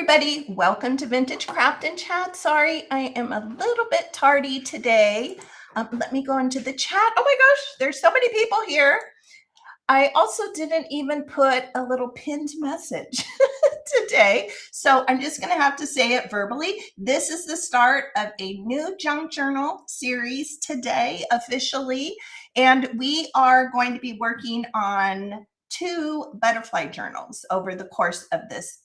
everybody. Welcome to Vintage Craft and Chat. Sorry, I am a little bit tardy today. Let me go into the chat. Oh my gosh, there's so many people here. I also didn't even put a little pinned message today, so I'm just going to have to say it verbally. This is the start of a new junk journal series today, officially, and we are going to be working on 2 butterfly journals over the course of this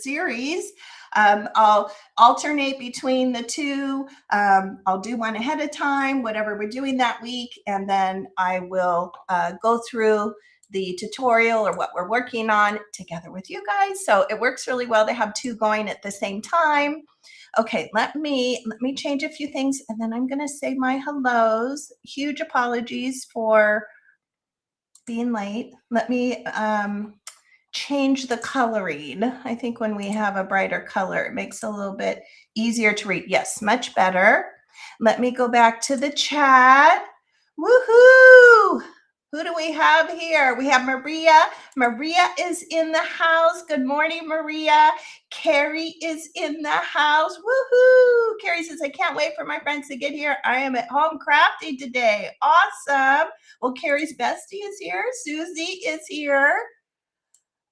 series. I'll alternate between the 2. I'll do one ahead of time, whatever we're doing that week, and then I will go through the tutorial or what we're working on together with you guys. So it works really well to have 2 going at the same time. Okay, let me change a few things, and then I'm going to say my hellos. Huge apologies for being late. Let me change the coloring. I think when we have a brighter color, it makes it a little bit easier to read. Yes, much better. Let me go back to the chat. Woohoo! Who do we have here? We have Maria. Maria is in the house. Good morning, Maria. Carrie is in the house. Woohoo! Carrie says, I can't wait for my friends to get here. I am at home crafting today. Awesome. Well, Carrie's bestie is here. Susie is here.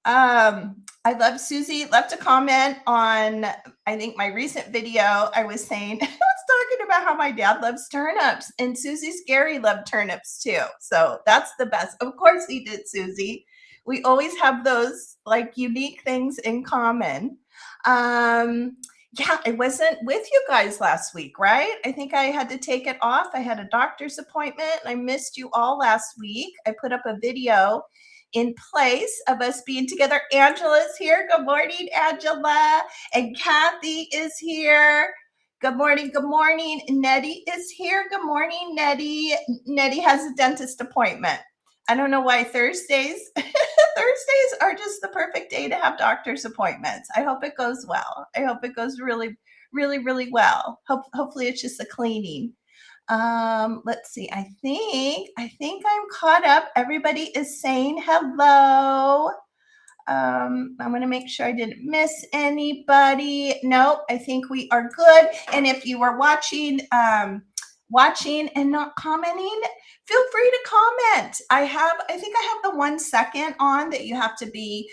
I love Susie. Left a comment on, I think, my recent video. I was saying, I was talking about how my dad loves turnips, and Susie's Gary loved turnips too. So that's the best. Of course he did, Susie. We always have those like unique things in common. Yeah, I wasn't with you guys last week, right? I think I had to take it off. I had a doctor's appointment. I missed you all last week. I put up a video in place of us being together. Angela's here. Good morning, Angela. And Kathy is here. Good morning. Good morning. Nettie is here. Good morning, Nettie. Nettie has a dentist appointment. I don't know why Thursdays are just the perfect day to have doctor's appointments. I hope it goes well. I hope it goes really, really, really well. Hopefully it's just a cleaning. Let's see. I think I'm caught up. Everybody is saying hello. I'm going to make sure I didn't miss anybody. Nope. I think we are good. And if you are watching and not commenting, feel free to comment. I think I have the 1 second on that you have to be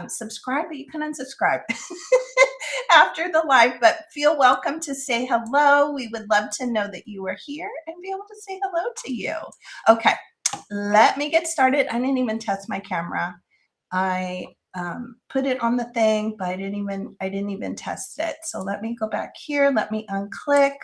subscribed, but you can unsubscribe after the live, but feel welcome to say hello. We would love to know that you are here and be able to say hello to you. Okay, let me get started. I didn't even test my camera. I put it on the thing, but I didn't even test it. So let me go back here. Let me unclick.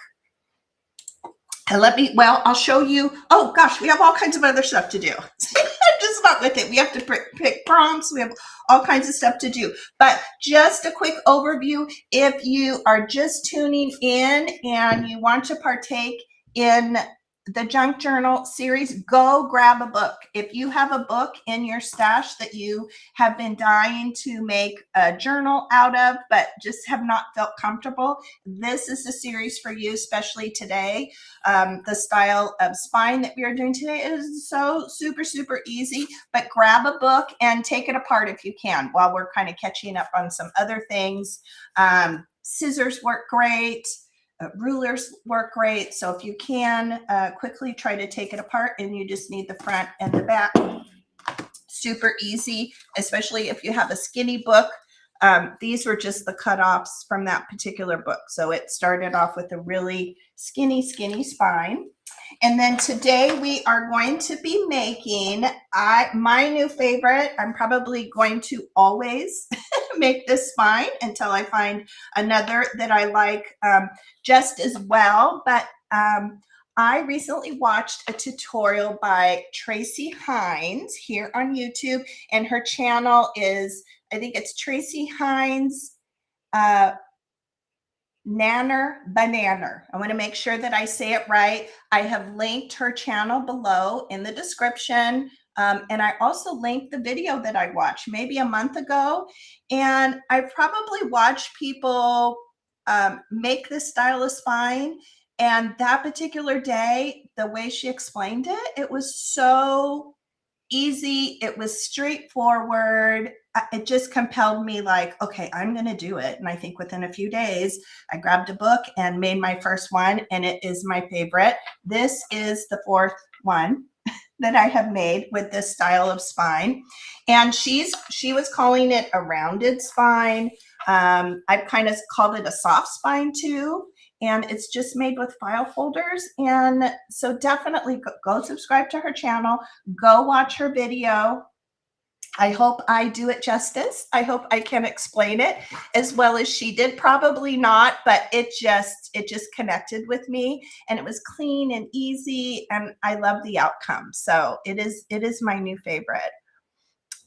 And I'll show you. Oh gosh, we have all kinds of other stuff to do. I'm just not with it. We have to pick prompts. We have all kinds of stuff to do. But just a quick overview. If you are just tuning in and you want to partake in the junk journal series, go grab a book. If you have a book in your stash that you have been dying to make a journal out of, but just have not felt comfortable, this is the series for you, especially today. The style of spine that we are doing today is so super, super easy, but grab a book and take it apart if you can while we're kind of catching up on some other things. Scissors work great. Rulers work great. So if you can quickly try to take it apart, and you just need the front and the back. Super easy, especially if you have a skinny book. These were just the cutoffs from that particular book. So it started off with a really skinny spine. And then today we are going to be making my new favorite. I'm probably going to always make this spine until I find another that I like just as well. But I recently watched a tutorial by Tracy Hines here on YouTube, and her channel is, I think it's Tracy Hines Nanner Bananer. I want to make sure that I say it right. I have linked her channel below in the description. And I also linked the video that I watched maybe a month ago. And I probably watched people make this style of spine. And that particular day, the way she explained it, it was so easy. It was straightforward. It just compelled me like, okay, I'm going to do it. And I think within a few days, I grabbed a book and made my first one, and it is my favorite. This is the fourth one that I have made with this style of spine. And she was calling it a rounded spine. I've kind of called it a soft spine too. And it's just made with file folders. And so definitely go subscribe to her channel, go watch her video. I hope I do it justice. I hope I can explain it as well as she did. Probably not, but it just connected with me, and it was clean and easy, and I love the outcome. So it is my new favorite.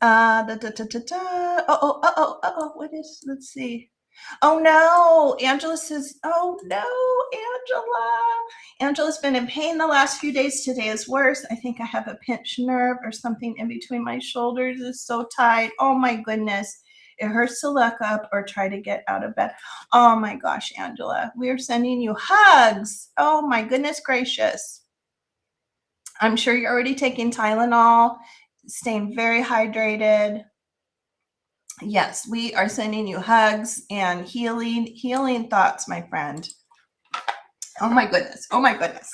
What is, let's see. Oh no, Angela says, oh no, Angela. Angela's been in pain the last few days. Today is worse. I think I have a pinched nerve or something in between my shoulders. It's so tight. Oh my goodness. It hurts to look up or try to get out of bed. Oh my gosh, Angela, we are sending you hugs. Oh my goodness gracious. I'm sure you're already taking Tylenol, staying very hydrated. Yes, we are sending you hugs and healing thoughts, my friend. Oh my goodness. Oh my goodness.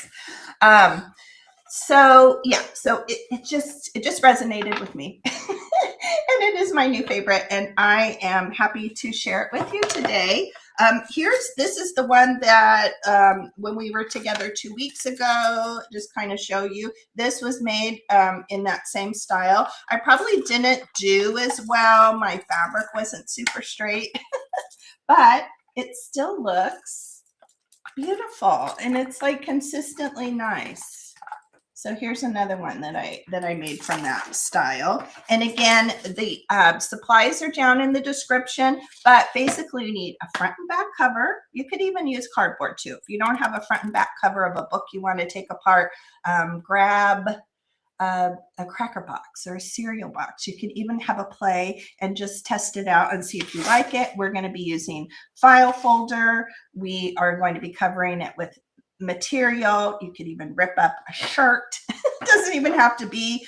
So yeah, so it just resonated with me. And it is my new favorite, and I am happy to share it with you today. This is the one that when we were together 2 weeks ago, just kind of show you. This was made in that same style. I probably didn't do as well. My fabric wasn't super straight, but it still looks beautiful, and it's like consistently nice. So here's another one that I made from that style. And again, the supplies are down in the description, but basically you need a front and back cover. You could even use cardboard too. If you don't have a front and back cover of a book you want to take apart, grab a cracker box or a cereal box. You could even have a play and just test it out and see if you like it. We're going to be using file folder. We are going to be covering it with material. You could even rip up a shirt. It doesn't even have to be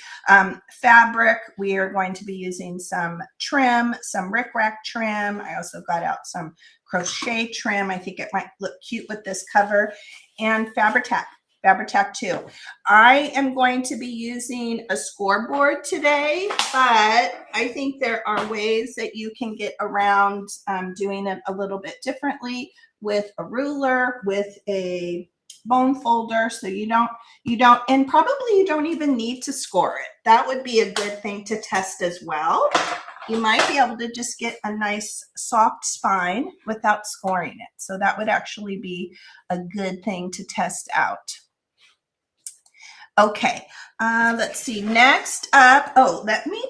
fabric. We are going to be using some trim, some rickrack trim. I also got out some crochet trim. I think it might look cute with this cover, and fabric tack too. I am going to be using a scoreboard today, but I think there are ways that you can get around doing it a little bit differently with a ruler, with a bone folder, so you don't, and probably you don't even need to score it. That would be a good thing to test as well. You might be able to just get a nice soft spine without scoring it. So that would actually be a good thing to test out. Okay, let's see. Next up, let me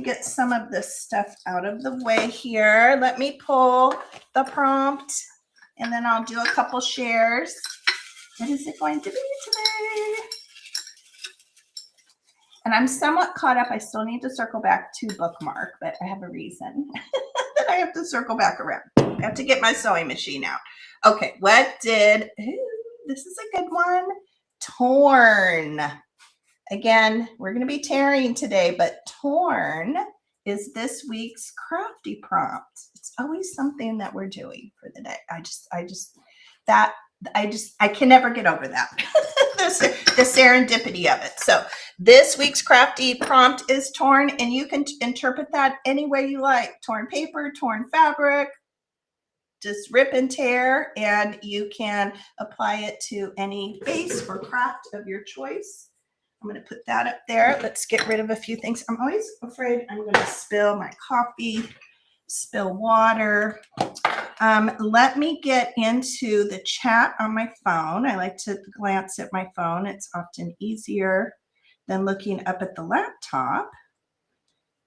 get some of this stuff out of the way here. Let me pull the prompt, and then I'll do a couple shares. What is it going to be today? And I'm somewhat caught up. I still need to circle back to bookmark, but I have a reason that I have to circle back around. I have to get my sewing machine out. Okay, this is a good one. Torn. Again, we're going to be tearing today, but torn is this week's crafty prompt. It's always something that we're doing for the day. I can never get over that. the serendipity of it. So this week's crafty prompt is torn, and you can interpret that any way you like. Torn paper, torn fabric, just rip and tear, and you can apply it to any base or craft of your choice. I'm going to put that up there. Let's get rid of a few things. I'm always afraid I'm going to spill my coffee, spill water. Let me get into the chat on my phone. I like to glance at my phone. It's often easier than looking up at the laptop.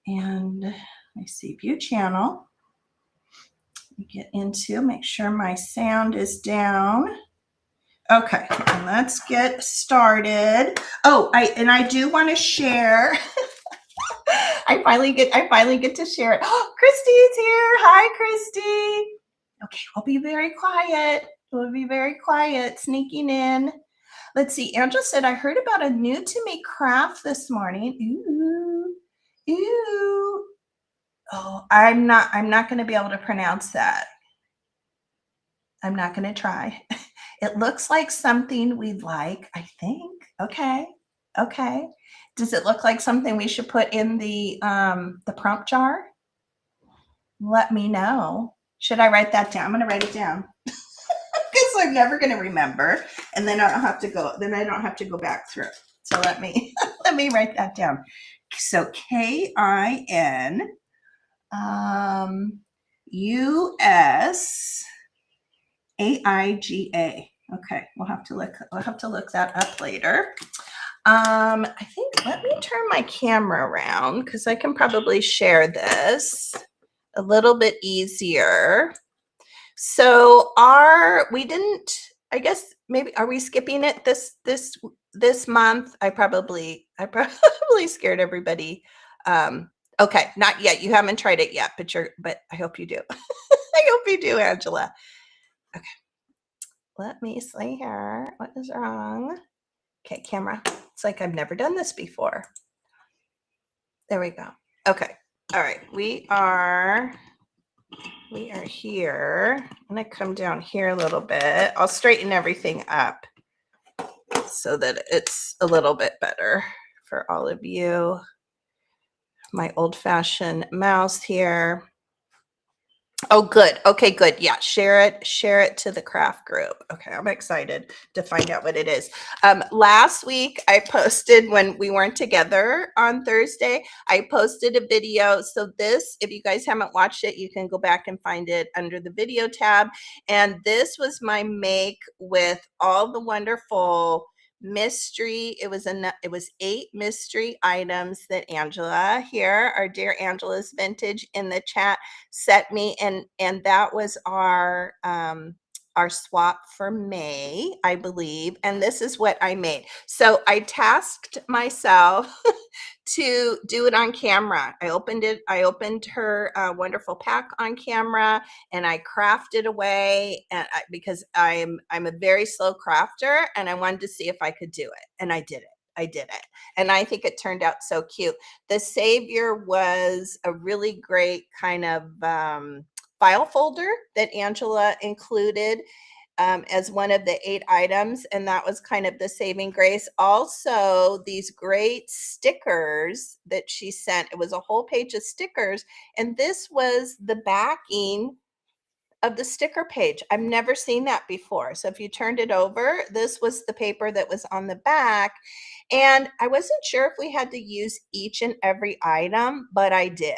And let me see, view channel. Get into, make sure my sound is down. Okay, and let's get started. I do want to share. I finally get to share it. Oh, Christy's here. Hi, Christy. Okay, we'll be very quiet. We'll be very quiet, sneaking in. Let's see. Angela said, I heard about a new to me craft this morning. Ooh, ooh. Oh, I'm not going to be able to pronounce that. I'm not going to try. It looks like something we'd like, I think. Okay. Okay. Does it look like something we should put in the prompt jar? Let me know. Should I write that down? I'm going to write it down because I'm never going to remember, and then I don't have to go. Then I don't have to go back through. So let me let me write that down. So KIN USAIGA. Okay, we'll have to look that up later. I think, let me turn my camera around because I can probably share this a little bit easier. So we didn't, I guess maybe, are we skipping it this month? I probably scared everybody. Okay, not yet. You haven't tried it yet, but I hope you do. I hope you do, Angela. Okay. Let me see here. What is wrong? Okay, camera. It's like I've never done this before. There we go. Okay. All right. We are here. I'm going to come down here a little bit. I'll straighten everything up so that it's a little bit better for all of you. My old-fashioned mouse here. Oh, good. Okay, good. Yeah, share it to the craft group. Okay, I'm excited to find out what it is. Last week I posted, when we weren't together on Thursday, I posted a video. So this, if you guys haven't watched it, you can go back and find it under the video tab. And this was my make with all the wonderful mystery. It was 8 mystery items that Angela here, our dear Angela's Vintage in the chat, sent me, and that was our swap for May, I believe. And this is what I made. So I tasked myself to do it on camera. I opened her wonderful pack on camera, and I crafted away, and because I'm a very slow crafter, and I wanted to see if I could do it, and I did it. And I think it turned out so cute. The savior was a really great kind of file folder that Angela included as one of the 8 items, and that was kind of the saving grace. Also, these great stickers that she sent. It was a whole page of stickers, and this was the backing of the sticker page. I've never seen that before. So if you turned it over, this was the paper that was on the back. And I wasn't sure if we had to use each and every item, but I did.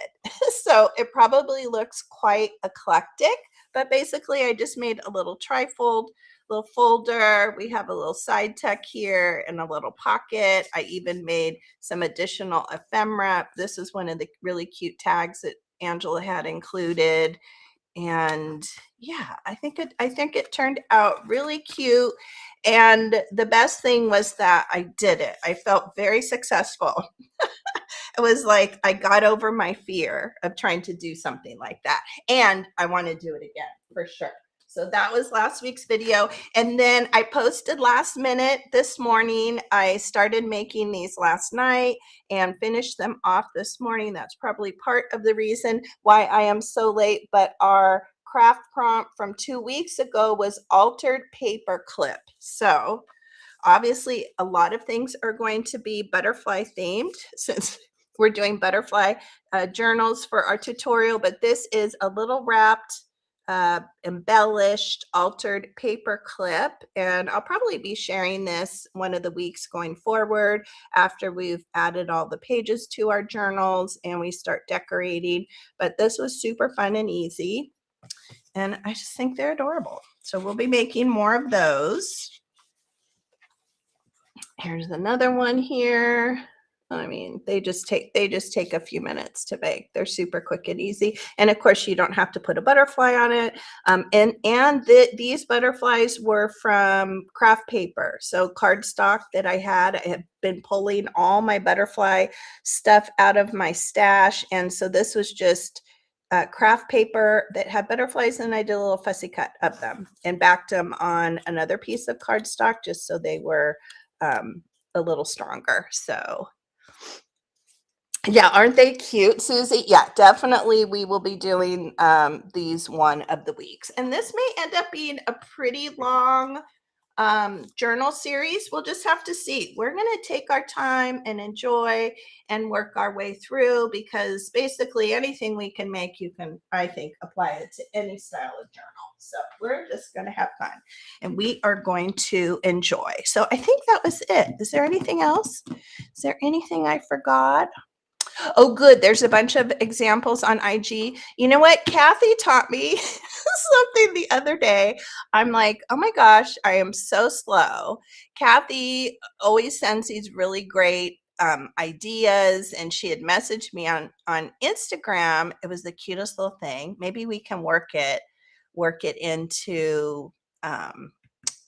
So it probably looks quite eclectic, but basically I just made a little trifold, little folder. We have a little side tuck here and a little pocket. I even made some additional ephemera. This is one of the really cute tags that Angela had included. And yeah, I think it turned out really cute. And the best thing was that I did it. I felt very successful. It was like I got over my fear of trying to do something like that. And I want to do it again for sure. So that was last week's video. And then I posted last minute this morning. I started making these last night and finished them off this morning. That's probably part of the reason why I am so late. But our craft prompt from 2 weeks ago was altered paper clip. So obviously a lot of things are going to be butterfly themed since we're doing butterfly journals for our tutorial. But this is a little wrapped, embellished, altered paper clip, and I'll probably be sharing this one of the weeks going forward after we've added all the pages to our journals and we start decorating. But this was super fun and easy, and I just think they're adorable. So we'll be making more of those. Here's another one here. I mean, they just take a few minutes to bake. They're super quick and easy. And of course, you don't have to put a butterfly on it. These butterflies were from craft paper. So cardstock that I had been pulling all my butterfly stuff out of my stash. And so this was just craft paper that had butterflies, and I did a little fussy cut of them and backed them on another piece of cardstock just so they were a little stronger. So yeah, aren't they cute, Susie? Yeah, definitely we will be doing these one of the weeks. And this may end up being a pretty long journal series. We'll just have to see. We're going to take our time and enjoy and work our way through, because basically anything we can make, you can, I think, apply it to any style of journal. So we're just going to have fun and we are going to enjoy. So I think that was it. Is there anything else? Is there anything I forgot? Oh, good. There's a bunch of examples on IG. You know what? Kathy taught me something the other day. I'm like, oh my gosh, I am so slow. Kathy always sends these really great ideas, and she had messaged me on Instagram. It was the cutest little thing. Maybe we can work it into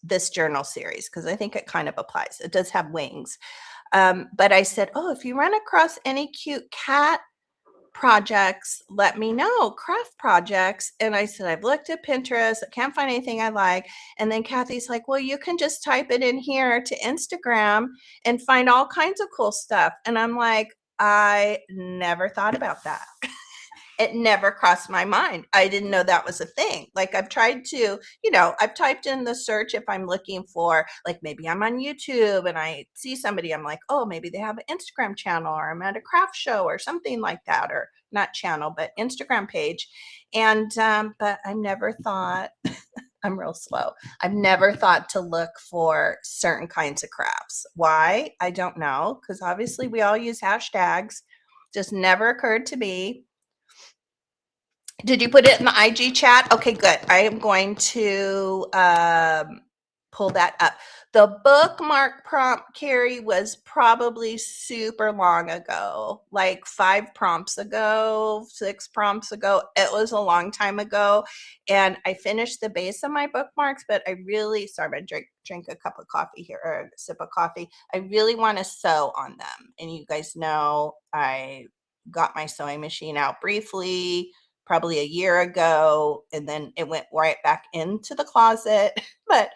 this journal series, because I think it kind of applies. It does have wings. But I said, oh, if you run across any cute cat projects, let me know, craft projects. And I said, I've looked at Pinterest, I can't find anything I like. And then Kathy's like, well, you can just type it in here to Instagram and find all kinds of cool stuff. And I'm like, I never thought about that. It never crossed my mind. I didn't know that was a thing. Like, I've tried to, I've typed in the search if I'm looking for, like, maybe I'm on YouTube and I see somebody, I'm like, oh, maybe they have an Instagram channel, or I'm at a craft show or something like that, or not channel, but Instagram page. And, but I never thought, I'm real slow. I've never thought to look for certain kinds of crafts. Why? I don't know. Because obviously we all use hashtags. Just never occurred to me. Did you put it in the IG chat? Okay, good. I am going to pull that up. The bookmark prompt, Carrie, was probably super long ago, like 5 prompts ago, 6 prompts ago. It was a long time ago. And I finished the base of my bookmarks, but I really, sorry, I drink a cup of coffee here, or a sip of coffee. I really want to sew on them. And you guys know I got my sewing machine out briefly, probably a year ago, and then it went right back into the closet. But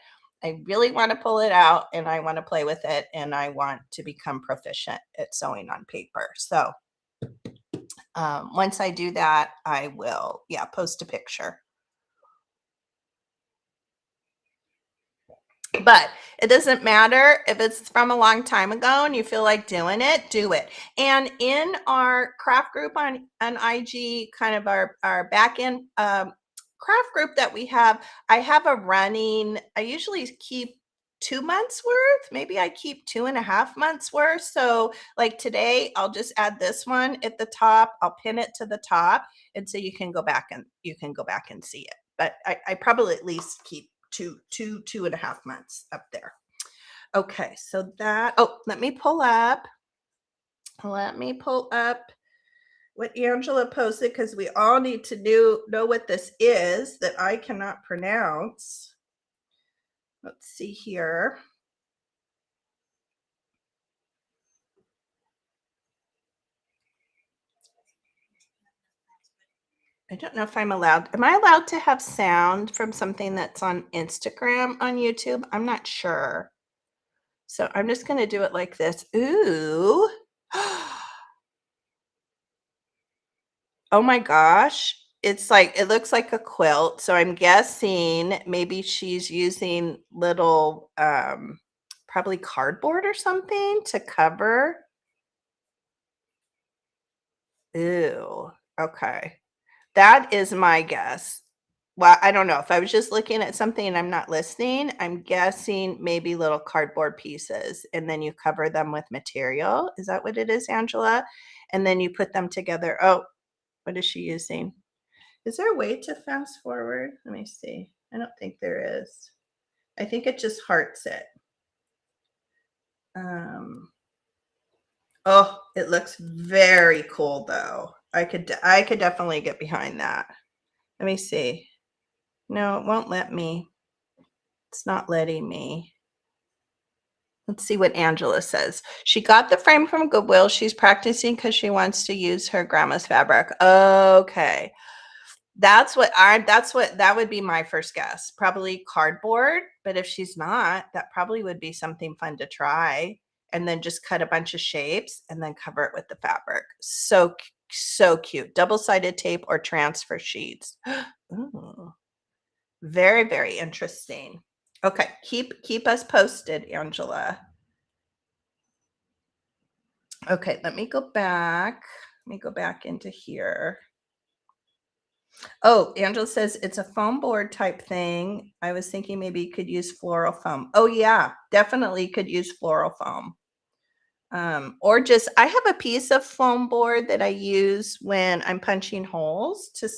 I really want to pull it out, and I want to play with it, and I want to become proficient at sewing on paper. So once I do that, I will, post a picture. But it doesn't matter if it's from a long time ago and you feel like doing it, do it. And in our craft group on IG, kind of our back end craft group that we have, I have a running, I usually keep 2 months worth. Maybe I keep 2.5 months worth. So like today, I'll just add this one at the top. I'll pin it to the top. And so you can go back and see it. But I probably at least keep 2.5 months up there. Okay, so that, let me pull up what Angela posted, because we all need to know what this is that I cannot pronounce. Let's see here. I don't know if am I allowed to have sound from something that's on Instagram on YouTube? I'm not sure. So I'm just going to do it like this. Ooh. Oh my gosh. It's like, it looks like a quilt. So I'm guessing maybe she's using little, probably cardboard or something to cover. Ew. Okay. That is my guess. Well, I don't know. If I was just looking at something and I'm not listening, I'm guessing maybe little cardboard pieces, and then you cover them with material. Is that what it is, Angela? And then you put them together. Oh, what is she using? Is there a way to fast forward? Let me see. I don't think there is. I think it just hearts it. Oh, it looks very cool though. I could definitely get behind that. Let me see. No, it won't let me. It's not letting me. Let's see what Angela says. She got the frame from Goodwill. She's practicing because she wants to use her grandma's fabric. Okay. That's what that would be my first guess. Probably cardboard, but if she's not, that probably would be something fun to try. And then just cut a bunch of shapes and then cover it with the fabric. So cute. Double-sided tape or transfer sheets. Ooh, very, very interesting. Okay, keep us posted, Angela. Okay, let me go back. Let me go back into here. Oh, Angela says it's a foam board type thing. I was thinking maybe you could use floral foam. Oh yeah, definitely could use floral foam. Or just, I have a piece of foam board that I use when I'm punching holes to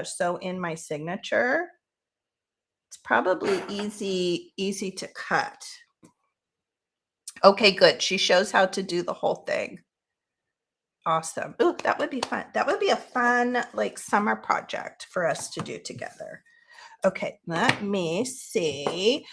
sew in my signature. It's probably easy to cut. Okay, good. She shows how to do the whole thing. Awesome. Ooh, that would be fun. That would be a fun like summer project for us to do together. Okay, let me see.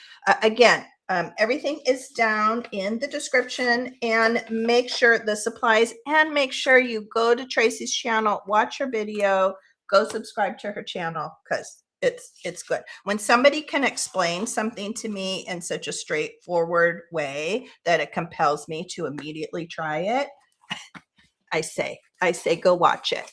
Again, everything is down in the description, and make sure the supplies, and make sure you go to Tracy's channel, watch her video, go subscribe to her channel, because it's good. When somebody can explain something to me in such a straightforward way that it compels me to immediately try it, I say go watch it.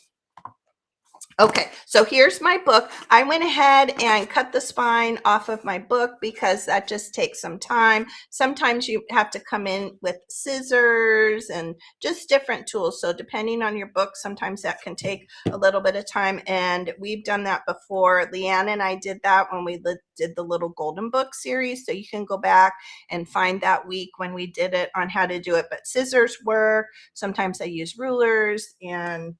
Okay, so here's my book. I went ahead and cut the spine off of my book because that just takes some time. Sometimes you have to come in with scissors and just different tools. So depending on your book, sometimes that can take a little bit of time. And we've done that before. Leanne and I did that when we did the little golden book series. So you can go back and find that week when we did it on how to do it. But scissors work. Sometimes I use rulers and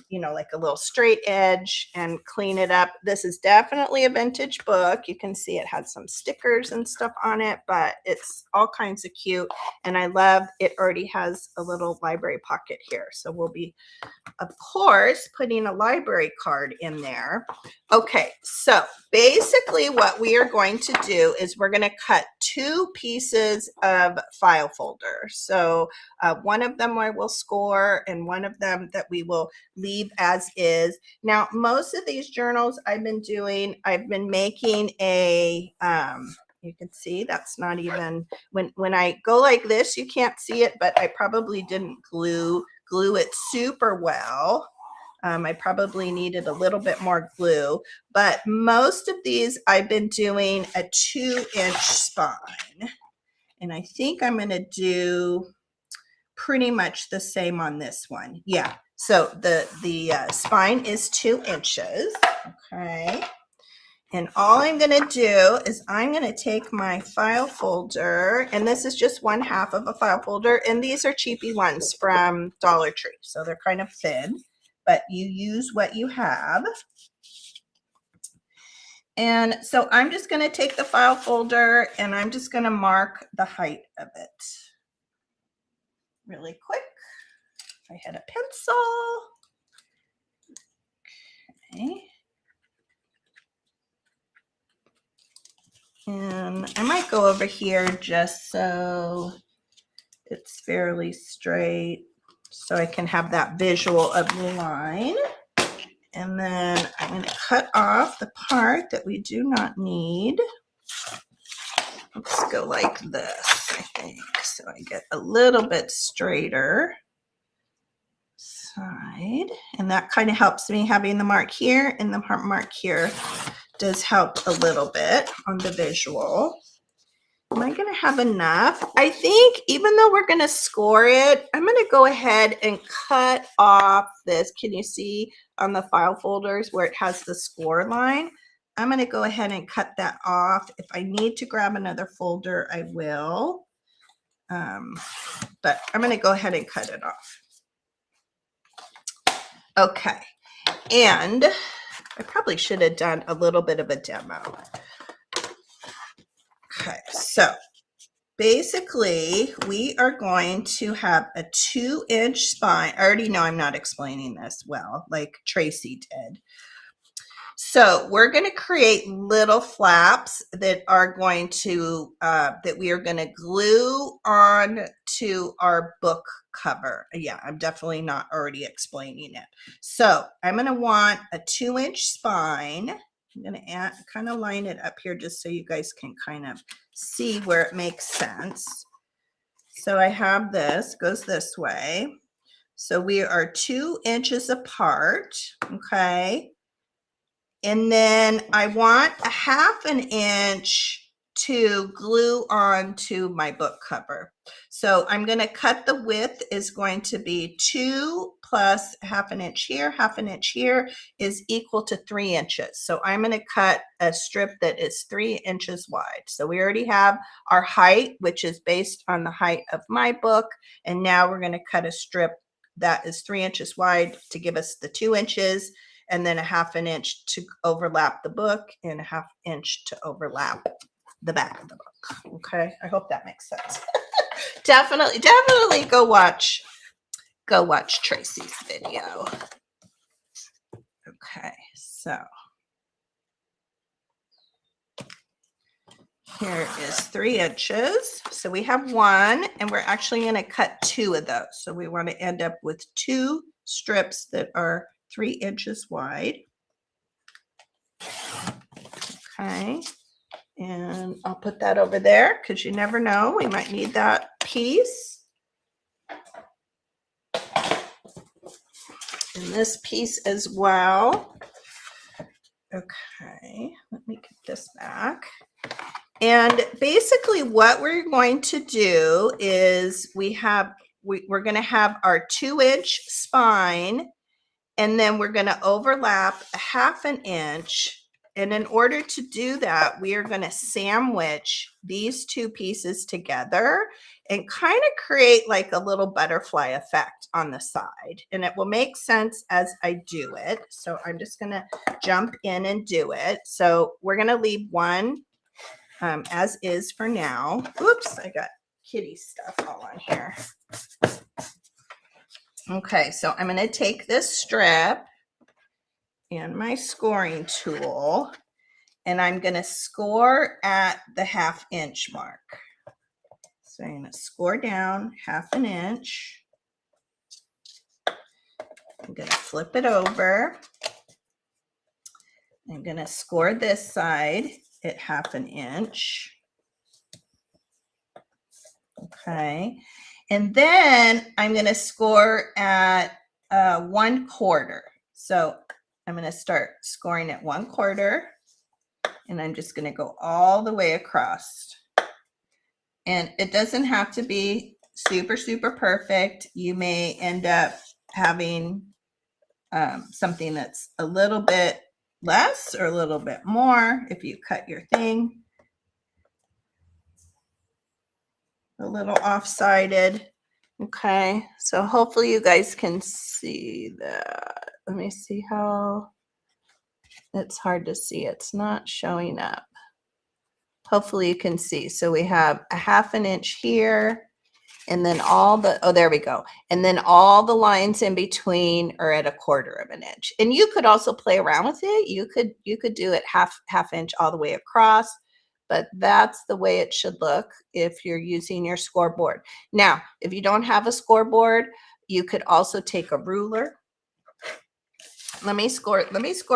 you know, like a little straight edge, and clean it up. This is definitely a vintage book. You can see it has some stickers and stuff on it, but it's all kinds of cute. And I love it already has a little library pocket here. So we'll be, of course, putting a library card in there. Okay, so basically what we are going to do is we're going to cut 2 pieces of file folder. So one of them I will score, and one of them that we will leave as is. Now, most of these journals I've been making a, you can see that's not even, when I go like this, you can't see it, but I probably didn't glue it super well. I probably needed a little bit more glue, but most of these I've been doing a 2-inch spine. And I think I'm going to do pretty much the same on this one. Yeah. So the spine is 2 inches. Okay. And all I'm going to do is I'm going to take my file folder, and this is just 1/2 of a file folder. And these are cheapy ones from Dollar Tree. So they're kind of thin, but you use what you have. And so I'm just going to take the file folder and I'm just going to mark the height of it really quick. I had a pencil. Okay. And I might go over here just so it's fairly straight, so I can have that visual of the line. And then I'm going to cut off the part that we do not need. Let's go like this, I think, so I get a little bit straighter side. And that kind of helps me, having the mark here and the mark here does help a little bit on the visual. Am I going to have enough? I think even though we're going to score it, I'm going to go ahead and cut off this. Can you see on the file folders where it has the score line? I'm going to go ahead and cut that off. If I need to grab another folder, I will. But I'm going to go ahead and cut it off. Okay. And I probably should have done a little bit of a demo. Okay, so basically we are going to have a 2-inch spine. I already know I'm not explaining this well, like Tracy did. So we're going to create little flaps that are going to, that we are going to glue on to our book cover. Yeah, I'm definitely not already explaining it. So I'm going to want a 2-inch spine. I'm going to kind of line it up here just so you guys can kind of see where it makes sense. So I have this, goes this way. So we are 2 inches apart, okay? And then I want a 1/2 inch to glue onto my book cover. So I'm going to cut, the width is going to be 2 plus 1/2 inch here, 1/2 inch here is equal to 3 inches. So I'm going to cut a strip that is 3 inches wide. So we already have our height, which is based on the height of my book. And now we're going to cut a strip that is 3 inches wide to give us the 2 inches. And then a 1/2 inch to overlap the book and a 1/2 inch to overlap the back of the book. Okay, I hope that makes sense. Definitely go watch Tracy's video. Okay, so here is 3 inches. So we have 1, and we're actually going to cut 2 of those. So we want to end up with 2 strips that are 3 inches wide. Okay, and I'll put that over there because you never know, we might need that piece. And this piece as well. Okay, let me get this back. And basically what we're going to do is we're going to have our 2-inch spine, and then we're going to overlap a 1/2 inch. And in order to do that, we are going to sandwich these 2 pieces together and kind of create like a little butterfly effect on the side. And it will make sense as I do it. So I'm just going to jump in and do it. So we're going to leave one as is for now. Oops, I got kitty stuff all on here. Okay, so I'm going to take this strip and my scoring tool, and I'm going to score at the 1/2 inch mark. So I'm going to score down 1/2 inch. I'm going to flip it over. I'm going to score this side at 1/2 inch. Okay. And then I'm going to score at 1/4. So I'm going to start scoring at 1/4, and I'm just going to go all the way across. And it doesn't have to be super, super perfect. You may end up having something that's a little bit less or a little bit more if you cut your thing a little off-sided. Okay, so hopefully you guys can see that. Let me see how, it's hard to see. It's not showing up. Hopefully you can see. So we have a 1/2 inch here, and then all the, oh, there we go. And then all the lines in between are at 1/4 inch. And you could also play around with it. You could do it half inch all the way across, but that's the way it should look if you're using your scoreboard. Now, if you don't have a scoreboard, you could also take a ruler. Let me score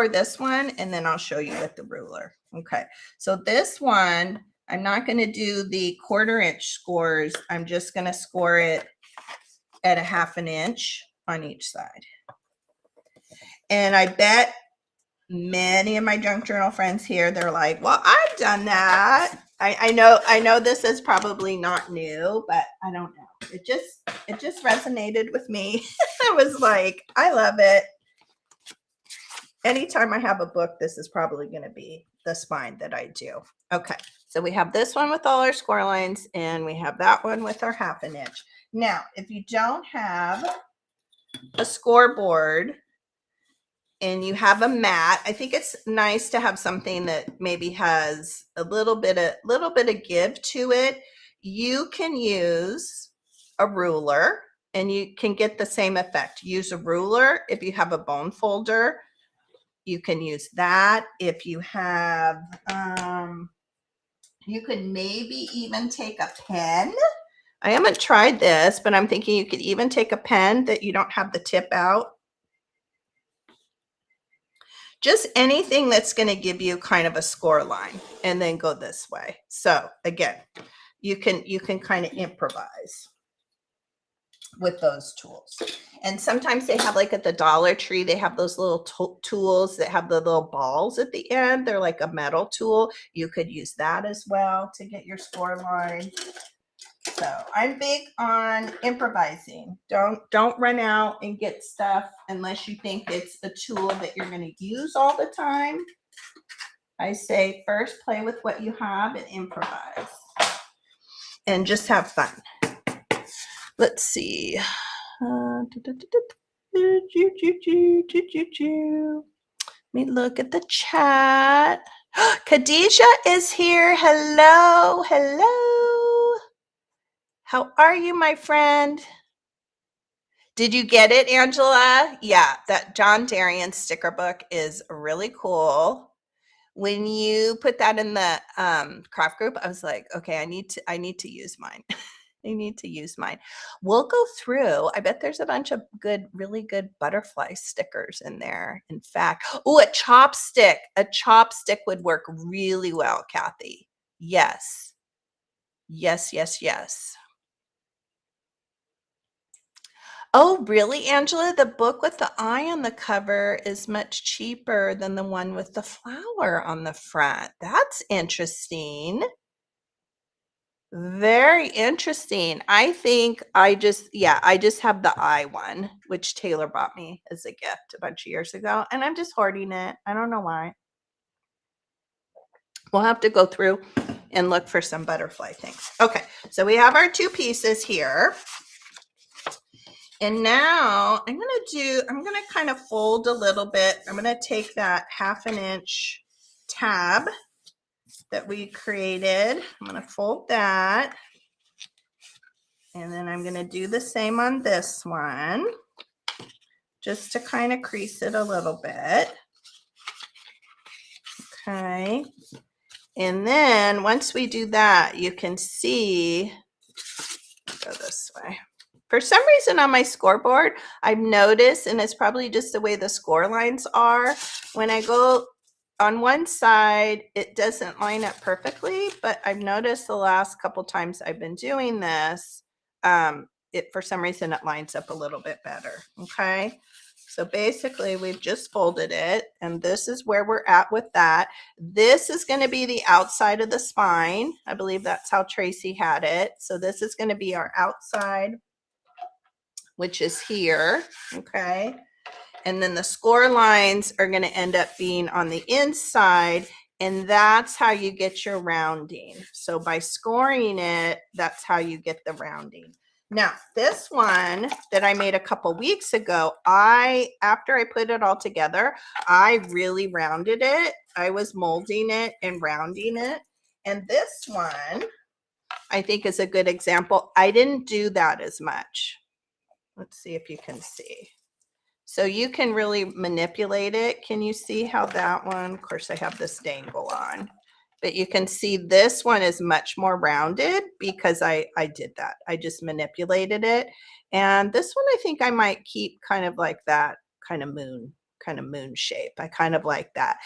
this one, and then I'll show you with the ruler. Okay, so this one, I'm not going to do the 1/4 inch scores. I'm just going to score it at a 1/2 inch on each side. And I bet many of my junk journal friends here, they're like, well, I've done that. I know this is probably not new, but I don't know. It just resonated with me. I was like, I love it. Anytime I have a book, this is probably going to be the spine that I do. Okay, so we have this one with all our score lines, and we have that one with our 1/2 inch. Now, if you don't have a scoreboard and you have a mat, I think it's nice to have something that maybe has a little bit of give to it. You can use a ruler, and you can get the same effect. Use a ruler if you have a bone folder. you can use that. If you have, you could maybe even take a pen. I haven't tried this, but I'm thinking you could even take a pen that you don't have the tip out. Just anything that's going to give you kind of a score line and then go this way. So again, you can kind of improvise with those tools. And sometimes they have, like at the Dollar Tree, they have those little tools that have the little balls at the end. They're like a metal tool. You could use that as well to get your score line. So I'm big on improvising. Don't run out and get stuff unless you think it's a tool that you're going to use all the time. I say first play with what you have and improvise. And just have fun. Let's see. Let me look at the chat. Khadijah is here. Hello, hello. How are you, my friend? Did you get it, Angela? Yeah, that John Darien sticker book is really cool. When you put that in the craft group, I was like, okay, I need to use mine. I need to use mine. We'll go through. I bet there's a bunch of good, really good butterfly stickers in there. In fact, oh, a chopstick. A chopstick would work really well, Kathy. Yes. Yes, yes, yes. Oh, really, Angela? The book with the eye on the cover is much cheaper than the one with the flower on the front. That's interesting. Very interesting. I think I just have the eye one, which Taylor bought me as a gift a bunch of years ago, and I'm just hoarding it. I don't know why. We'll have to go through and look for some butterfly things. Okay, so we have our two pieces here. And now I'm going to kind of fold a little bit. I'm going to take that 1/2 inch tab that we created. I'm going to fold that. And then I'm going to do the same on this one, just to kind of crease it a little bit. Okay. And then once we do that, you can see, go this way. For some reason on my scoreboard, I've noticed, and it's probably just the way the score lines are, when I go on one side, it doesn't line up perfectly, but I've noticed the last couple times I've been doing this, for some reason it lines up a little bit better, okay? So basically we've just folded it, and this is where we're at with that. This is going to be the outside of the spine. I believe that's how Tracy had it. So this is going to be our outside, which is here, okay? And then the score lines are going to end up being on the inside, and that's how you get your rounding. So by scoring it, that's how you get the rounding. Now, this one that I made a couple weeks ago, after I put it all together, I really rounded it. I was molding it and rounding it. And this one, I think, is a good example. I didn't do that as much. Let's see if you can see. So you can really manipulate it. Can you see how that one, of course I have this dangle on, but you can see this one is much more rounded because I did that. I just manipulated it. And this one, I think I might keep kind of like that kind of moon shape. I kind of like that.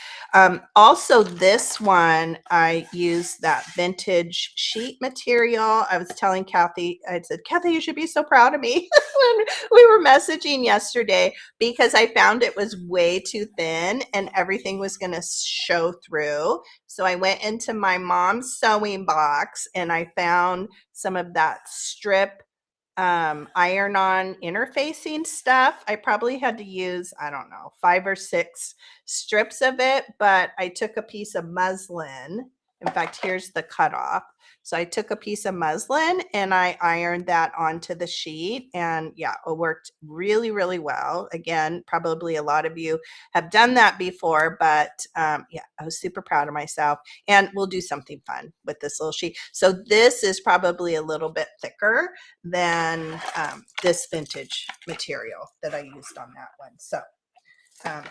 Also this one, I used that vintage sheet material. I was telling Kathy, I said, Kathy, you should be so proud of me when we were messaging yesterday, because I found it was way too thin and everything was going to show through. So I went into my mom's sewing box and I found some of that strip iron-on interfacing stuff. I probably had to use, I don't know, 5 or 6 strips of it, but I took a piece of muslin. In fact, here's the cutoff. So I took a piece of muslin and I ironed that onto the sheet, and yeah, it worked really, really well. Again, probably a lot of you have done that before, but yeah, I was super proud of myself, and we'll do something fun with this little sheet. So this is probably a little bit thicker than this vintage material that I used on that one. So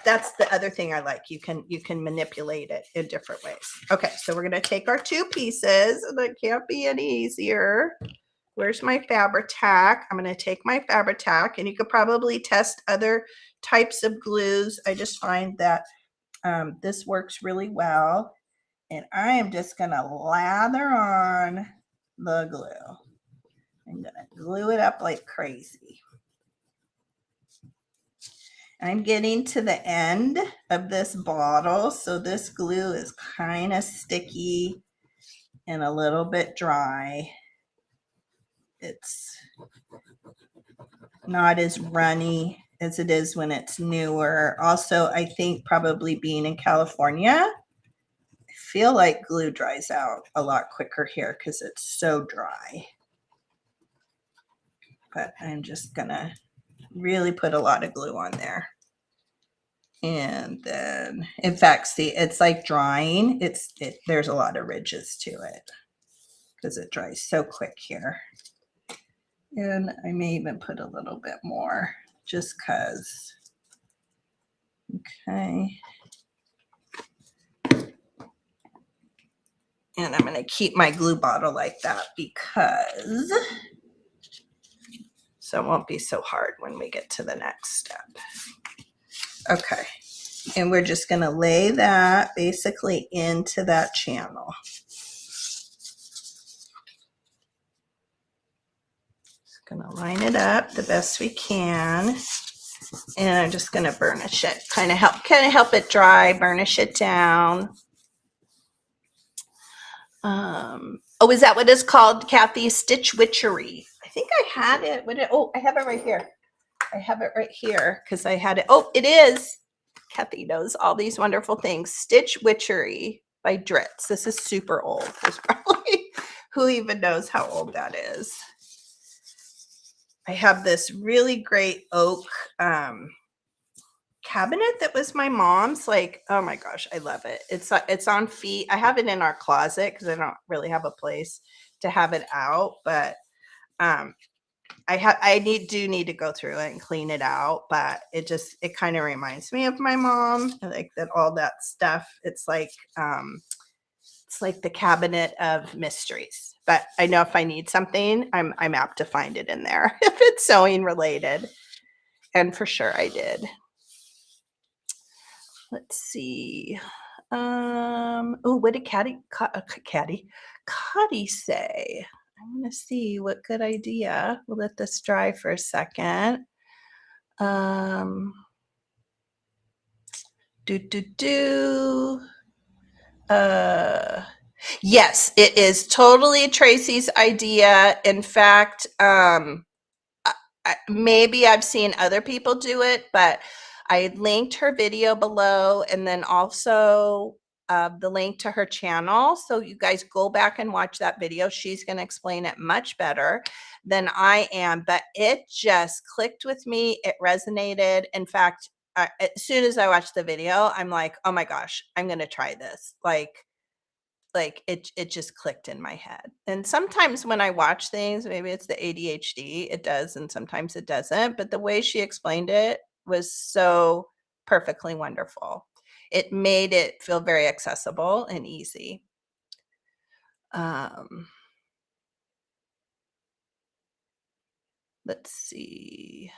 that's the other thing I like. You can manipulate it in different ways. Okay, so we're going to take our 2 pieces, and it can't be any easier. Where's my Fabri-Tac? I'm going to take my Fabri-Tac, and you could probably test other types of glues. I just find that this works really well, and I am just going to lather on the glue. I'm going to glue it up like crazy. I'm getting to the end of this bottle, so this glue is kind of sticky and a little bit dry. It's not as runny as it is when it's newer. Also, I think probably being in California, I feel like glue dries out a lot quicker here because it's so dry. But I'm just gonna really put a lot of glue on there. And then, in fact, see, it's like drying. There's a lot of ridges to it because it dries so quick here. And I may even put a little bit more just because. Okay. And I'm going to keep my glue bottle like that because so it won't be so hard when we get to the next step. Okay. And we're just going to lay that basically into that channel. Just going to line it up the best we can. And I'm just going to burnish it, kind of help it dry, burnish it down. Oh, is that what it's called, Kathy? Stitch Witchery. I think I had it. Oh, I have it right here. I have it right here because I had it. Oh, it is. Kathy knows all these wonderful things. Stitch Witchery by Dritz. This is super old. There's probably who even knows how old that is. I have this really great oak cabinet that was my mom's. Like, oh my gosh, I love it. It's on feet. I have it in our closet because I don't really have a place to have it out, but I do need to go through it and clean it out, but it kind of reminds me of my mom, like that, all that stuff. It's like the cabinet of mysteries, but I know if I need something, I'm apt to find it in there if it's sewing related. And for sure I did. Let's see. Oh, what did Cotty say? I want to see what good idea. We'll let this dry for a second. Yes, it is totally Tracy's idea. In fact, maybe I've seen other people do it, but I linked her video below, and then also the link to her channel. So you guys go back and watch that video. She's going to explain it much better than I am, but it just clicked with me. It resonated. In fact, as soon as I watched the video, I'm like, oh my gosh, I'm going to try this. Like it just clicked in my head. And sometimes when I watch things, maybe it's the ADHD, it does, and sometimes it doesn't. But the way she explained it was so perfectly wonderful. It made it feel very accessible and easy. Let's see.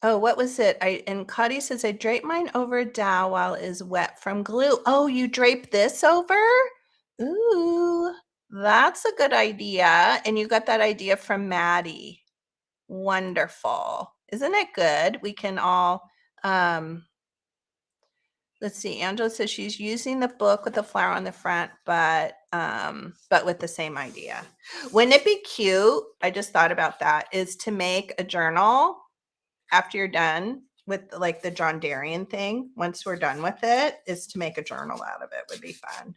Oh, what was it? And Cuddy says, I drape mine over a dowel while it is wet from glue. Oh, you drape this over? Ooh, that's a good idea. And you got that idea from Maddie. Wonderful. Isn't it good? We can all, let's see. Angela says she's using the book with the flower on the front, but with the same idea. Wouldn't it be cute? I just thought about that, is to make a journal after you're done with like the John Darien thing. Once we're done with it, is to make a journal out of it. Would be fun.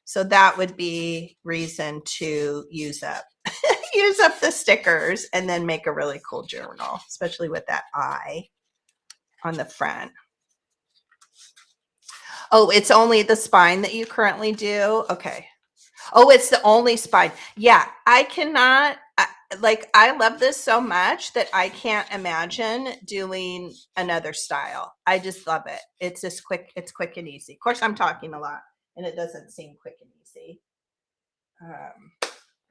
So that would be reason to use up the stickers and then make a really cool journal, especially with that eye on the front. Oh, it's only the spine that you currently do? Okay. Oh, it's the only spine. Yeah, I cannot. like, I love this so much that I can't imagine doing another style. I just love it. It's just quick. It's quick and easy. Of course, I'm talking a lot and it doesn't seem quick and easy.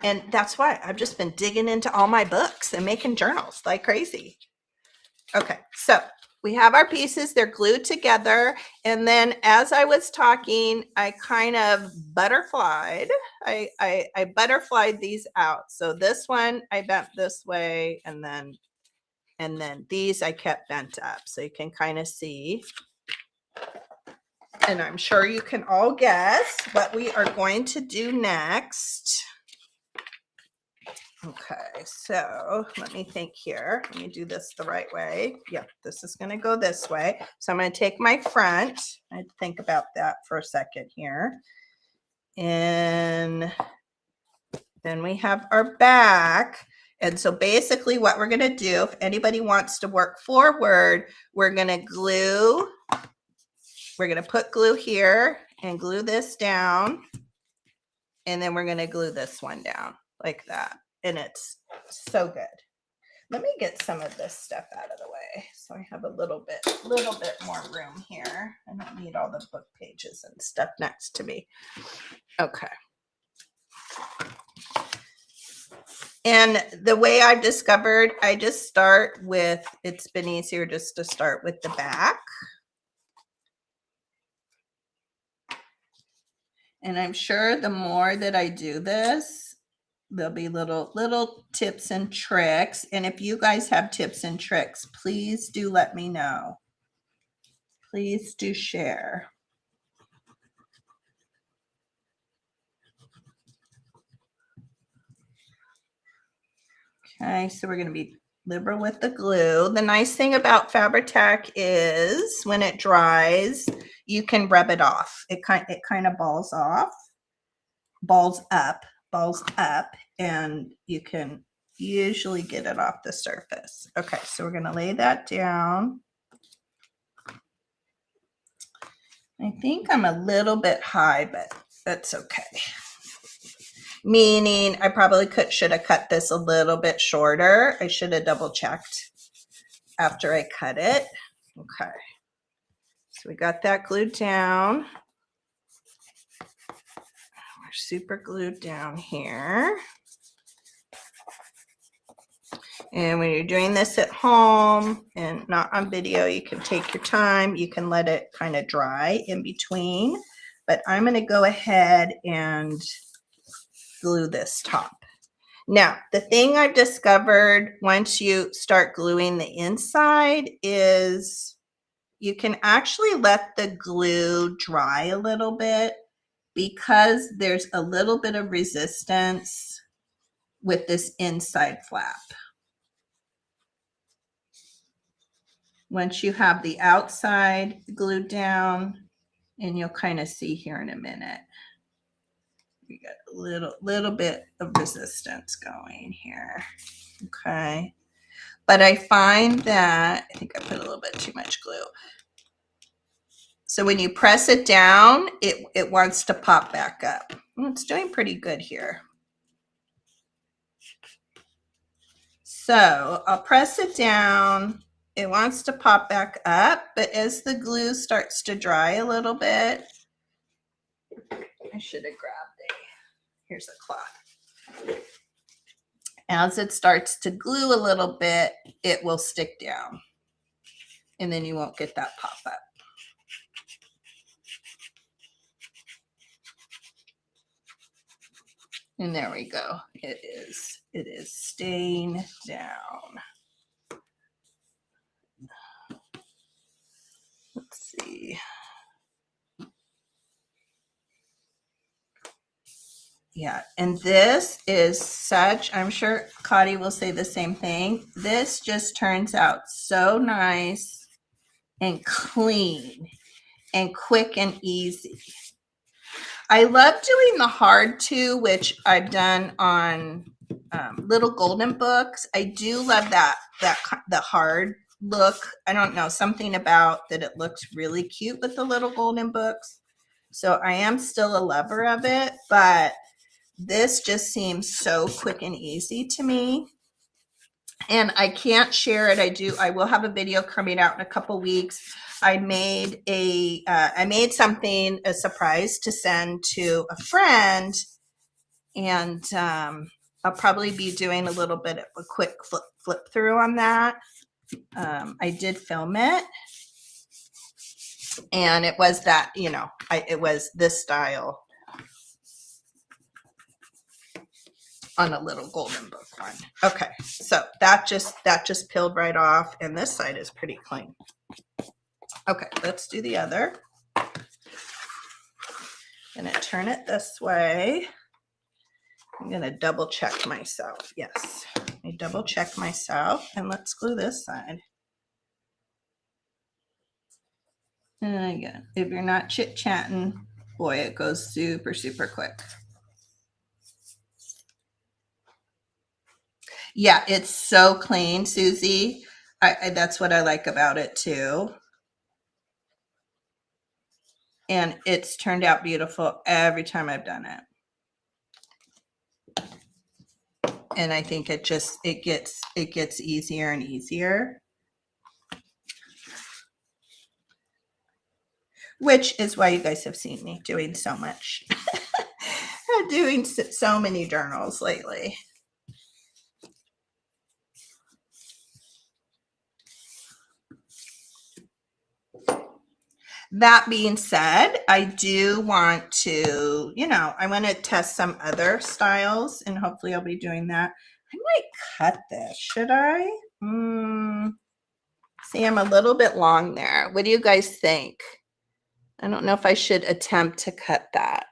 And that's why I've just been digging into all my books and making journals like crazy. Okay, so we have our pieces, they're glued together. And then as I was talking, I kind of butterflied. I butterflied these out. So this one I bent this way, and then these I kept bent up. So you can kind of see. And I'm sure you can all guess what we are going to do next. Okay, so let me think here. Let me do this the right way. Yep, this is going to go this way. So I'm going to take my front. I think about that for a second here. And then we have our back. And so basically what we're going to do, if anybody wants to work forward, we're going to glue. We're going to put glue here and glue this down. And then we're going to glue this one down like that. And it's so good. Let me get some of this stuff out of the way so I have a little bit more room here. I don't need all the book pages and stuff next to me. Okay. And the way I've discovered, I just start with, it's been easier just to start with the back. And I'm sure the more that I do this, there'll be little tips and tricks. And if you guys have tips and tricks, please do let me know. Please do share. Okay, so we're going to be liberal with the glue. The nice thing about Fabri-Tac is when it dries, you can rub it off. It kind of balls up, and you can usually get it off the surface. Okay, so we're going to lay that down. I think I'm a little bit high, but that's okay. Meaning I probably should have cut this a little bit shorter. I should have double checked after I cut it. Okay, so we got that glued down. We're super glued down here. And when you're doing this at home and not on video, you can take your time. You can let it kind of dry in between. But I'm going to go ahead and glue this top. Now, the thing I've discovered once you start gluing the inside is you can actually let the glue dry a little bit because there's a little bit of resistance with this inside flap. Once you have the outside glued down, and you'll kind of see here in a minute, we got a little bit of resistance going here. Okay, but I find that I think I put a little bit too much glue. So when you press it down, it wants to pop back up. Well, it's doing pretty good here. So I'll press it down. It wants to pop back up, but as the glue starts to dry a little bit, I should have grabbed here's a cloth. As it starts to glue a little bit, it will stick down, and then you won't get that pop up. And there we go. It is staying down. Let's see. Yeah, and this is such, I'm sure Cotty will say the same thing. This just turns out so nice and clean and quick and easy. I love doing the hard to, which I've done on little golden books. I do love the hard look. I don't know, something about that it looks really cute with the little golden books. So I am still a lover of it, but this just seems so quick and easy to me. And I can't share it. I will have a video coming out in a couple weeks. I made something, a surprise to send to a friend. And I'll probably be doing a little bit of a quick flip through on that. I did film it. And it was that, you know, it was this style on a little golden book one. Okay, so that just peeled right off, and this side is pretty clean. Okay, let's do the other. I'm gonna turn it this way. I'm gonna double check myself. Yes, I double check myself, and let's glue this side. And again, if you're not chit-chatting, boy, it goes super, super quick. Yeah, it's so clean, Susie. That's what I like about it too. And it's turned out beautiful every time I've done it. And I think it gets easier and easier. Which is why you guys have seen me doing so much, doing so many journals lately. That being said, I do want to, you know, I want to test some other styles, and hopefully I'll be doing that. I might cut this. Should I? See, I'm a little bit long there. What do you guys think? I don't know if I should attempt to cut that.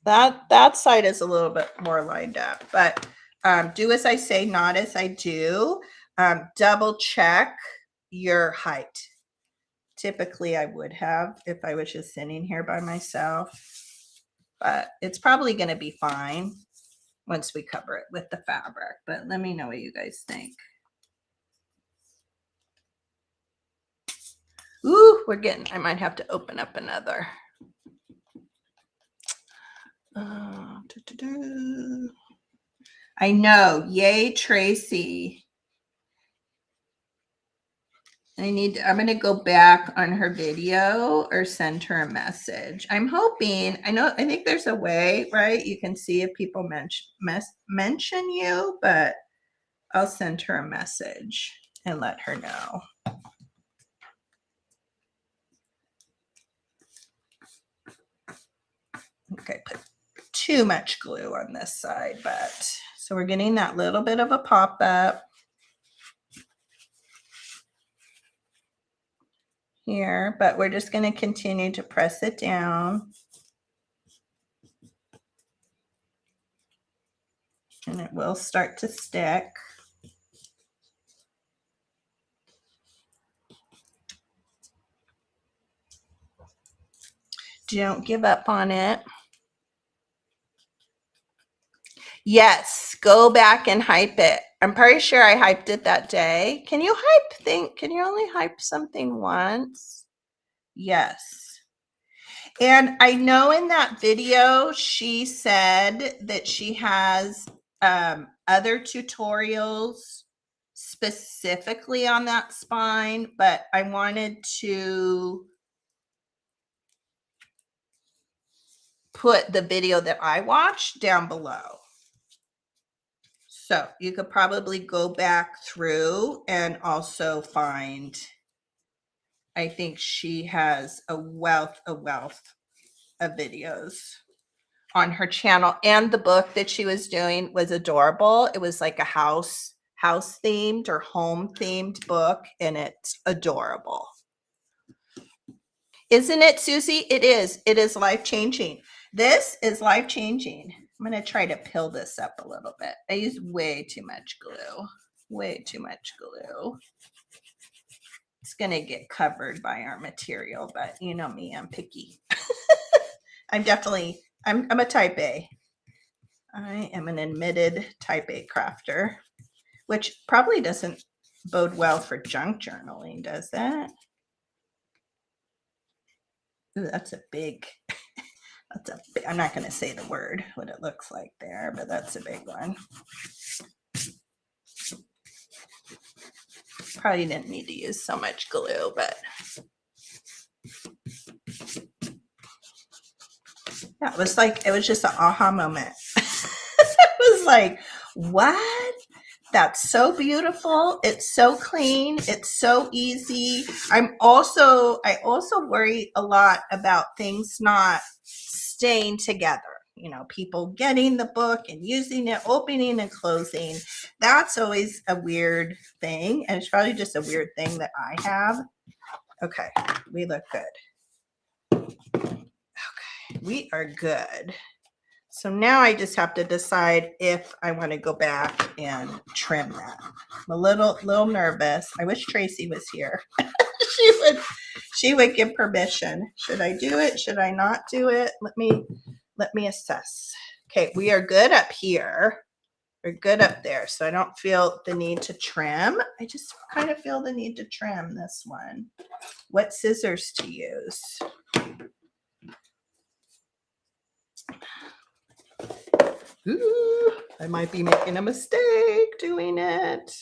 That side is a little bit more lined up, but do as I say, not as I do. Double check your height. Typically I would have if I was just sitting here by myself, but it's probably going to be fine once we cover it with the fabric. But let me know what you guys think. Ooh, I might have to open up another. I know, yay, Tracy. I'm going to go back on her video or send her a message. I'm hoping, I think there's a way, right? You can see if people mention you, but I'll send her a message and let her know. Okay, put too much glue on this side, but so we're getting that little bit of a pop up here, but we're just going to continue to press it down. And it will start to stick. Don't give up on it. Yes, go back and hype it. I'm pretty sure I hyped it that day. Can you only hype something once? Yes. And I know in that video, she said that she has other tutorials specifically on that spine, but I wanted to put the video that I watched down below. So you could probably go back through and also find, I think she has a wealth of videos on her channel. And the book that she was doing was adorable. It was like a house themed or home themed book, and it's adorable. Isn't it, Susie? It is. It is life-changing. This is life-changing. I'm going to try to peel this up a little bit. I used way too much glue. Way too much glue. It's going to get covered by our material, but you know me, I'm picky. I'm a type A. I am an admitted type A crafter, which probably doesn't bode well for junk journaling, does it? Ooh, that's a big, I'm not going to say the word, what it looks like there, but that's a big one. Probably didn't need to use so much glue, but yeah, it was just an aha moment. It was like, what? That's so beautiful. It's so clean. It's so easy. I also worry a lot about things not staying together. You know, people getting the book and using it, opening and closing. That's always a weird thing. And it's probably just a weird thing that I have. Okay, we look good. Okay, we are good. So now I just have to decide if I want to go back and trim that. I'm a little nervous. I wish Tracy was here. she would give permission. Should I do it? Should I not do it? Let me assess. Okay, we are good up here. We're good up there. So I don't feel the need to trim. I just kind of feel the need to trim this one. What scissors to use? Ooh, I might be making a mistake doing it.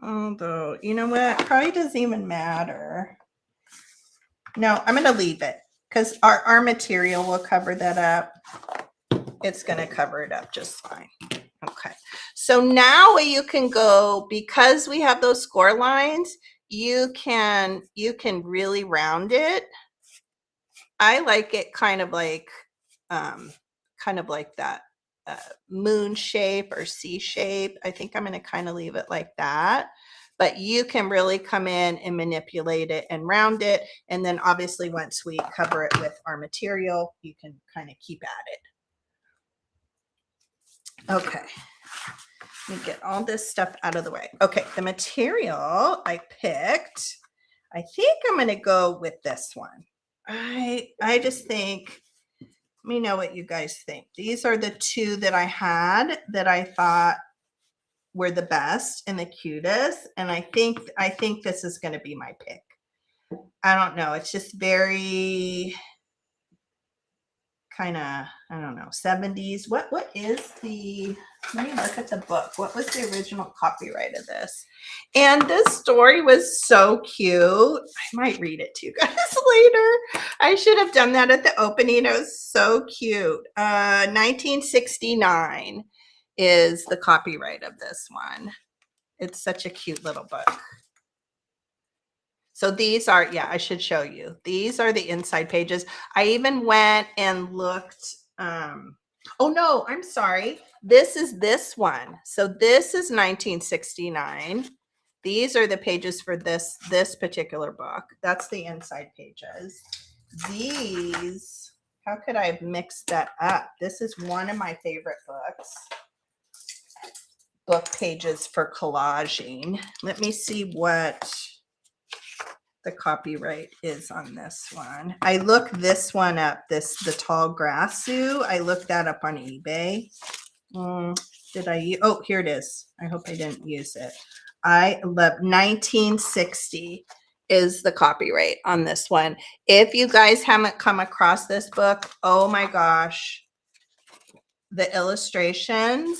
Although, you know what? Probably doesn't even matter. No, I'm going to leave it because our material will cover that up. It's going to cover it up just fine. Okay. So now you can go, because we have those score lines, you can really round it. I like it kind of like that moon shape or C shape. I think I'm going to kind of leave it like that, but you can really come in and manipulate it and round it. And then obviously once we cover it with our material, you can kind of keep at it. Okay. Let me get all this stuff out of the way. Okay. The material I picked, I think I'm going to go with this one. I just think, let me know what you guys think. These are the two that I had that I thought were the best and the cutest. And I think this is going to be my pick. I don't know. It's just very kind of, I don't know, 70s. What is the, let me look at the book. What was the original copyright of this? And this story was so cute. I might read it to you guys later. I should have done that at the opening. It was so cute. 1969 is the copyright of this one. It's such a cute little book. So these are, yeah, I should show you. These are the inside pages. I even went and looked. Oh no, I'm sorry. This is this one. So this is 1969. These are the pages for this particular book. That's the inside pages. These, how could I have mixed that up? This is one of my favorite books. Book pages for collaging. Let me see what the copyright is on this one. I looked this one up, the tall grass zoo. I looked that up on eBay. Did I? Oh, here it is. I hope I didn't use it. I love 1960 is the copyright on this one. If you guys haven't come across this book, oh my gosh, the illustrations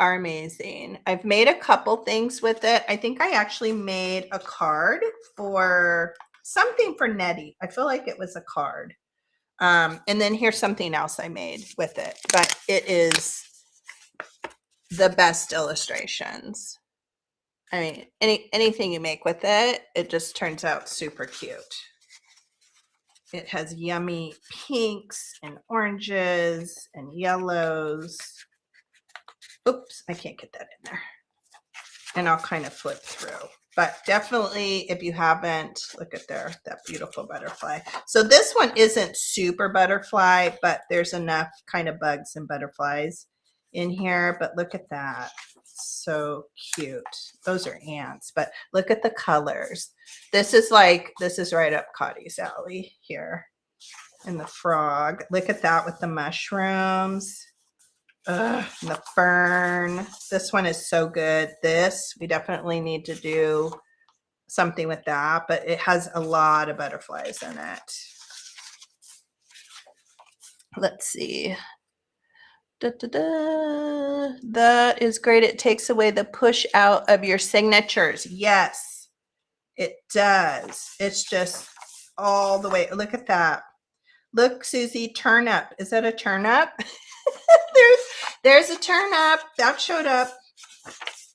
are amazing. I've made a couple things with it. I think I actually made a card for something for Nettie. I feel like it was a card. And then here's something else I made with it, but it is the best illustrations. I mean, anything you make with it, it just turns out super cute. It has yummy pinks and oranges and yellows. Oops, I can't get that in there. And I'll kind of flip through. But definitely, if you haven't, look at there, that beautiful butterfly. So this one isn't super butterfly, but there's enough kind of bugs and butterflies in here. But look at that. So cute. Those are ants, but look at the colors. This is right up Cottie's alley here. And the frog. Look at that with the mushrooms. And the fern. This one is so good. We definitely need to do something with that, but it has a lot of butterflies in it. Let's see. Da, da, da. That is great. It takes away the push out of your signatures. Yes, it does. It's just all the way. Look at that. Look, Susie, turnip. Is that a turnip? there's a turnip. That showed up.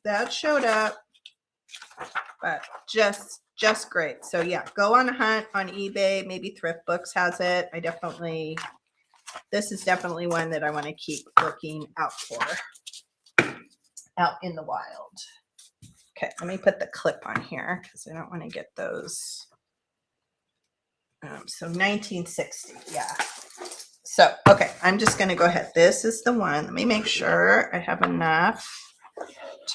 That showed up. But just great. So yeah, go on a hunt on eBay. Maybe Thrift Books has it. This is definitely one that I want to keep looking out for out in the wild. Okay, let me put the clip on here because I don't want to get those. So 1960, yeah. So, okay, I'm just going to go ahead. This is the one. Let me make sure I have enough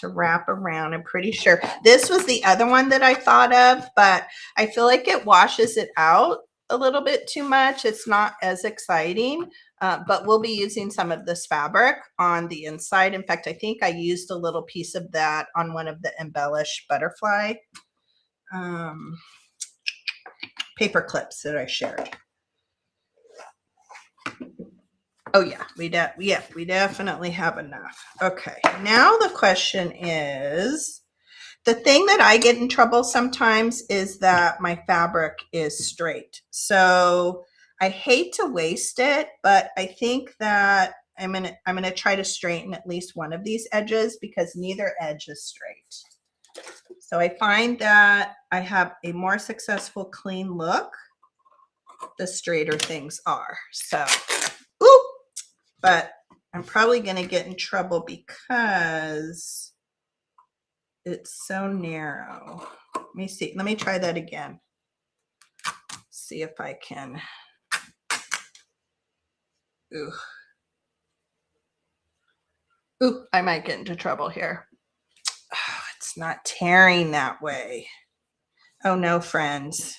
to wrap around. I'm pretty sure this was the other one that I thought of, but I feel like it washes it out a little bit too much. It's not as exciting, but we'll be using some of this fabric on the inside. In fact, I think I used a little piece of that on one of the embellished butterfly paper clips that I shared. Oh yeah, we definitely have enough. Okay, now the question is, the thing that I get in trouble sometimes is that my fabric is straight. So I hate to waste it, but I think that I'm gonna try to straighten at least one of these edges because neither edge is straight. So I find that I have a more successful clean look the straighter things are. So, ooh, but I'm probably going to get in trouble because it's so narrow. Let me see. Let me try that again. See if I can. Ooh. Ooh, I might get into trouble here. Oh, it's not tearing that way. Oh no, friends.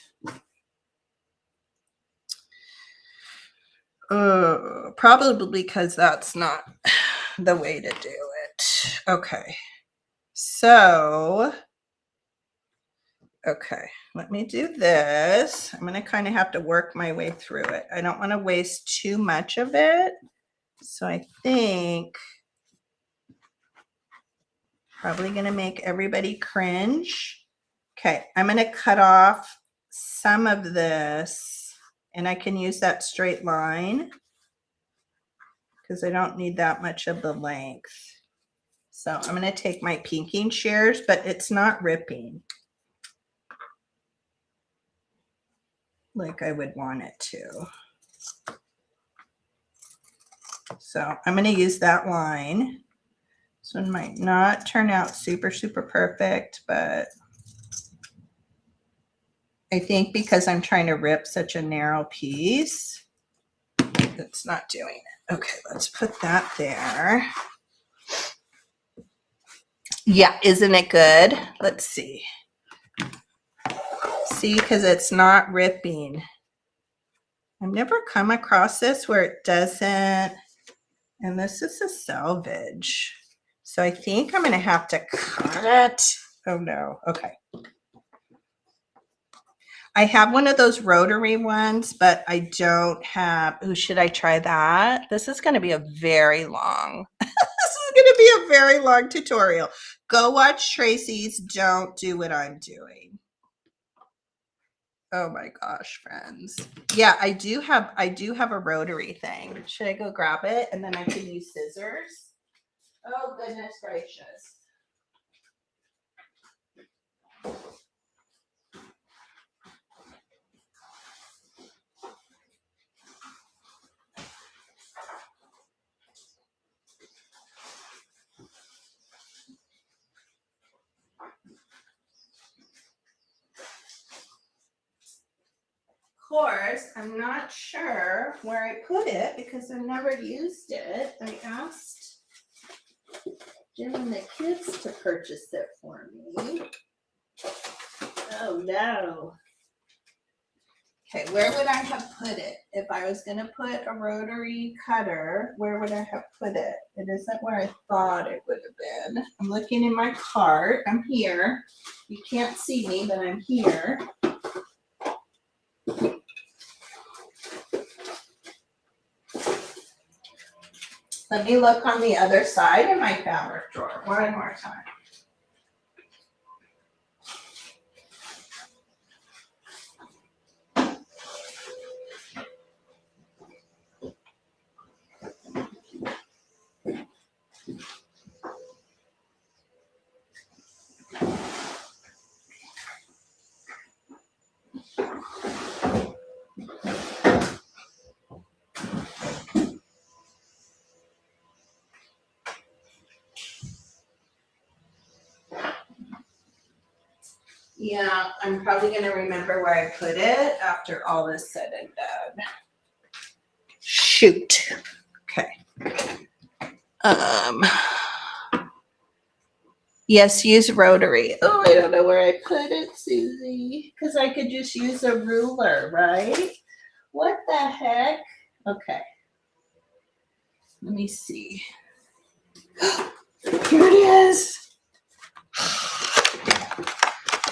Probably because that's not the way to do it. Okay. So, okay, let me do this. I'm going to kind of have to work my way through it. I don't want to waste too much of it. So I think probably going to make everybody cringe. Okay, I'm going to cut off some of this and I can use that straight line because I don't need that much of the length. So I'm going to take my pinking shears, but it's not ripping like I would want it to. So I'm going to use that line. This one might not turn out super, super perfect, but I think because I'm trying to rip such a narrow piece, it's not doing it. Okay, let's put that there. Yeah, isn't it good? Let's see. See, because it's not ripping. I've never come across this where it doesn't, and this is a selvage. So I think I'm going to have to cut it. Oh no, okay. I have one of those rotary ones, but I don't have, oh, should I try that? This is going to be a very long, this is going to be a very long tutorial. Go watch Tracy's, don't do what I'm doing. Oh my gosh, friends. Yeah, I do have a rotary thing. Should I go grab it and then I can use scissors? Oh goodness gracious. Course, I'm not sure where I put it because I've never used it. I asked Jim and the kids to purchase it for me. Oh no. Okay, where would I have put it? If I was going to put a rotary cutter, where would I have put it? It isn't where I thought it would have been. I'm looking in my cart. I'm here. You can't see me, but I'm here. Let me look on the other side of my fabric drawer one more time. Yeah, I'm probably going to remember where I put it after all is said and done. Shoot. Okay. Yes, use rotary. Oh, I don't know where I put it, Susie, because I could just use a ruler, right? What the heck? Okay. Let me see. Here it is.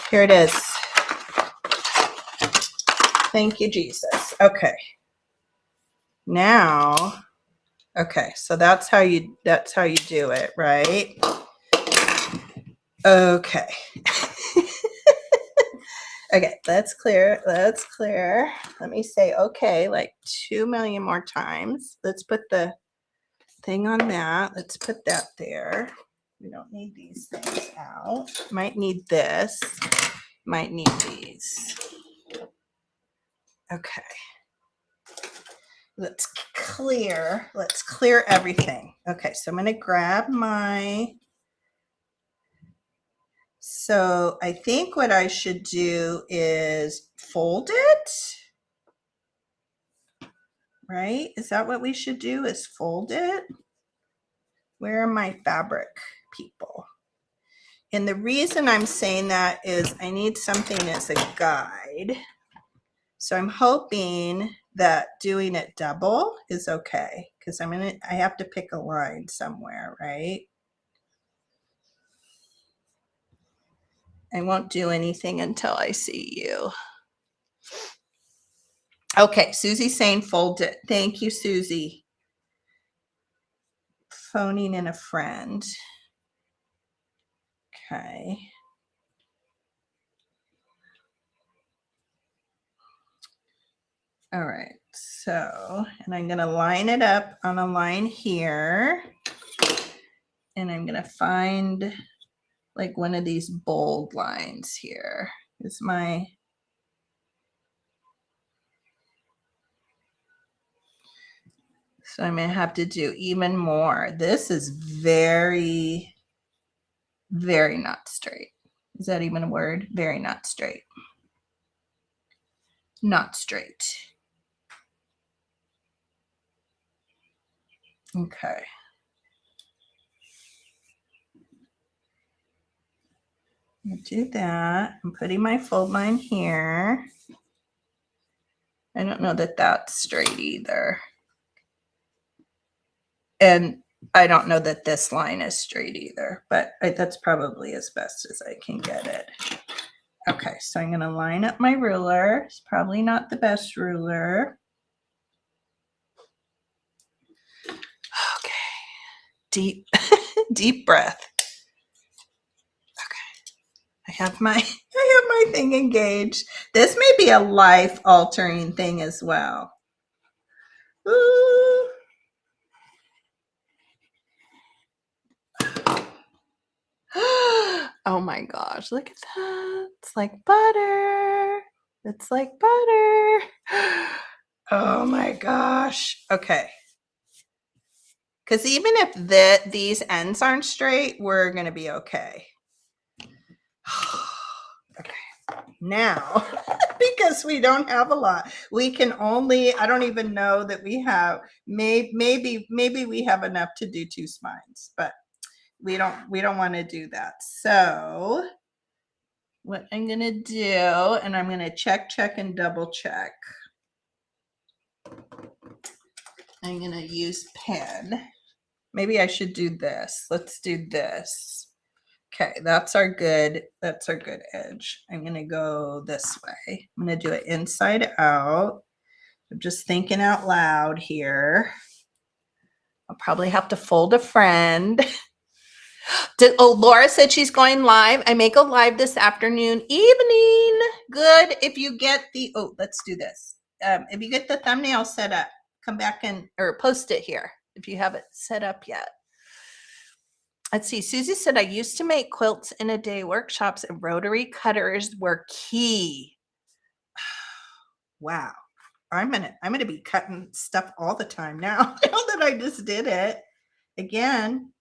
Here it is. Thank you, Jesus. Okay. Now, okay, so that's how you do it, right? Okay. Okay, let's clear. Let me say okay like 2 million more times. Let's put the thing on that. Let's put that there. We don't need these things out. Might need this. Might need these. Okay. Let's clear everything. Okay, so I'm going to grab my, so I think what I should do is fold it, right? Is that what we should do, is fold it? Where are my fabric people? And the reason I'm saying that is I need something as a guide. So I'm hoping that doing it double is okay, because I have to pick a line somewhere, right? I won't do anything until I see you. Okay, Susie's saying fold it. Thank you, Susie. Phoning in a friend. Okay. All right, so, and I'm going to line it up on a line here. And I'm going to find like one of these bold lines here. Is my, so I'm going to have to do even more. This is very, very not straight. Is that even a word? Very not straight. Not straight. Okay. I'll do that. I'm putting my fold line here. I don't know that that's straight either. And I don't know that this line is straight either, but that's probably as best as I can get it. Okay, so I'm going to line up my ruler. It's probably not the best ruler. Okay, deep, deep breath. Okay, I have my thing engaged. This may be a life-altering thing as well. Ooh. Oh my gosh, look at that. It's like butter. It's like butter. Oh my gosh. Okay. Because even if these ends aren't straight, we're going to be okay. Okay. Now, because we don't have a lot, we can only, I don't even know that we have, maybe we have enough to do 2 spines, but we don't want to do that. So what I'm going to do, and I'm going to check and double check. I'm going to use pen. Maybe I should do this. Let's do this. Okay, that's our good edge. I'm going to go this way. I'm going to do it inside out. I'm just thinking out loud here. I'll probably have to fold a friend. Oh, Laura said she's going live. I may go live this afternoon, evening. Good. If you get the, oh, let's do this. If you get the thumbnail set up, come back and, or post it here if you have it set up yet. Let's see. Susie said, I used to make quilts in a day. Workshops and rotary cutters were key. Wow. I'm gonna be cutting stuff all the time now. Now that I just did it again.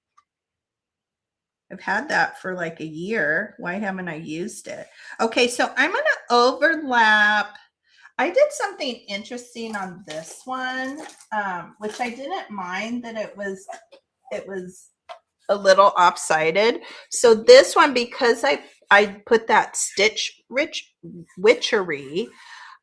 I've had that for like a year. Why haven't I used it? Okay, so I'm gonna overlap. I did something interesting on this one, which I didn't mind that it was a little off-sided. So this one, because I put that stitch witchery,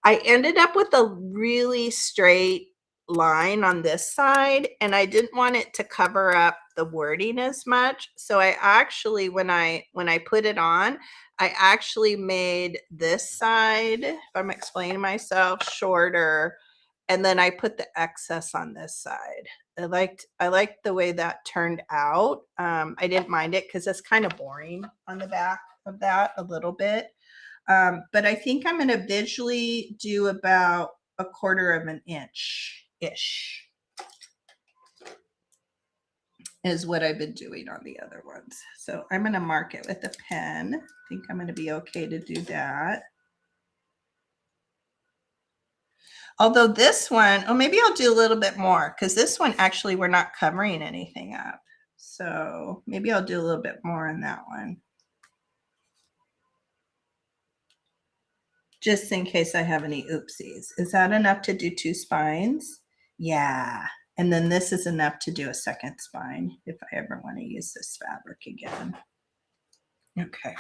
I ended up with a really straight line on this side, and I didn't want it to cover up the wording as much. So I actually, when I put it on, I actually made this side, if I'm explaining myself, shorter, and then I put the excess on this side. I liked the way that turned out. I didn't mind it because it's kind of boring on the back of that a little bit. But I think I'm going to visually do about 1/4 of an inch-ish is what I've been doing on the other ones. So I'm going to mark it with a pen. I think I'm going to be okay to do that. Although this one, oh, maybe I'll do a little bit more because this one actually we're not covering anything up. So maybe I'll do a little bit more in that one. Just in case I have any oopsies. Is that enough to do 2 spines? Yeah. And then this is enough to do a second spine if I ever want to use this fabric again. Okay.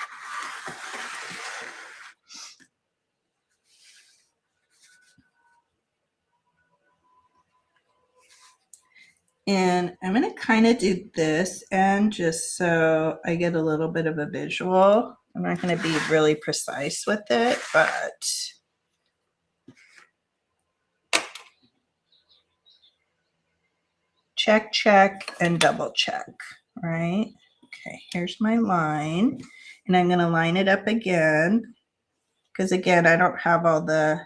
And I'm going to kind of do this and just so I get a little bit of a visual. I'm not going to be really precise with it, but check, check, and double check, right? Okay, here's my line. And I'm going to line it up again because, again, I don't have all the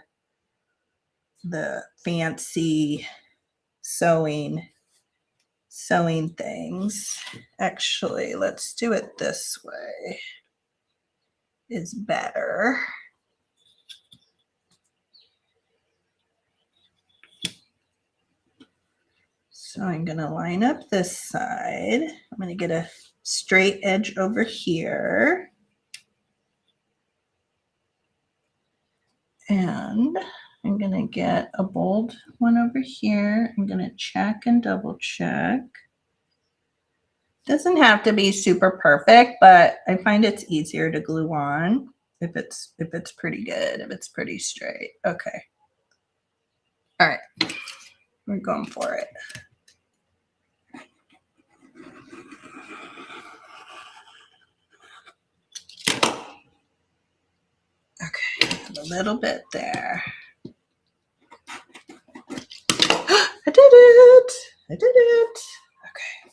fancy sewing things. Actually, let's do it this way. Is better. So I'm going to line up this side. I'm going to get a straight edge over here. And I'm going to get a bold one over here. I'm going to check and double check. Doesn't have to be super perfect, but I find it's easier to glue on if it's pretty good, if it's pretty straight. Okay. All right. We're going for it. Okay, a little bit there. I did it. I did it. Okay.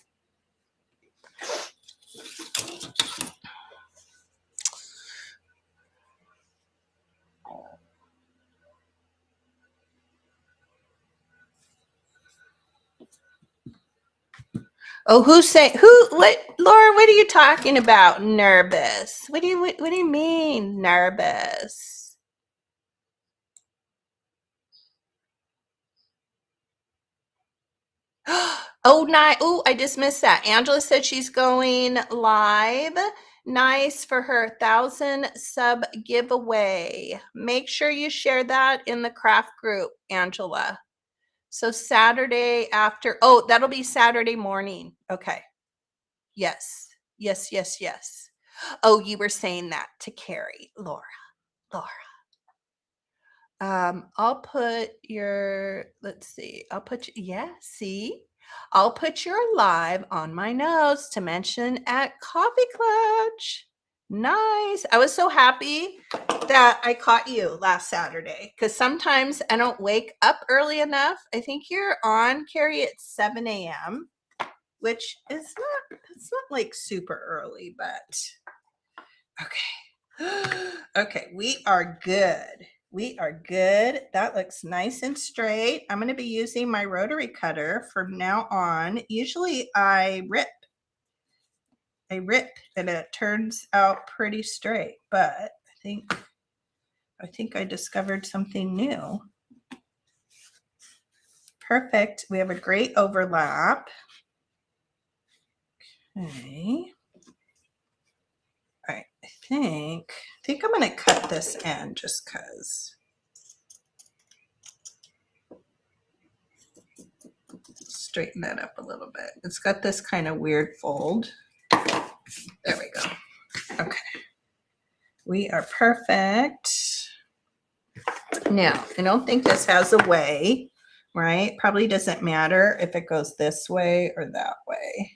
Oh, what, Laura, what are you talking about? Nervous. What do you mean nervous? Oh, nice. Oh, I just missed that. Angela said she's going live. Nice for her 1,000 sub giveaway. Make sure you share that in the craft group, Angela. So Saturday after, oh, that'll be Saturday morning. Okay. Yes. Yes, yes, yes. Oh, you were saying that to Carrie, Laura. I'll put your, let's see, yeah, see? I'll put your live on my notes to mention at Coffee Clutch. Nice. I was so happy that I caught you last Saturday because sometimes I don't wake up early enough. I think you're on, Carrie, at 7 a.m. which is it's not like super early, but okay. Okay, we are good. We are good. That looks nice and straight. I'm going to be using my rotary cutter from now on. Usually I rip and it turns out pretty straight, but I think I discovered something new. Perfect. We have a great overlap. Okay. All right. I think I'm going to cut this end just because. Straighten that up a little bit. It's got this kind of weird fold. There we go. Okay. We are perfect. Now, I don't think this has a way, right? Probably doesn't matter if it goes this way or that way.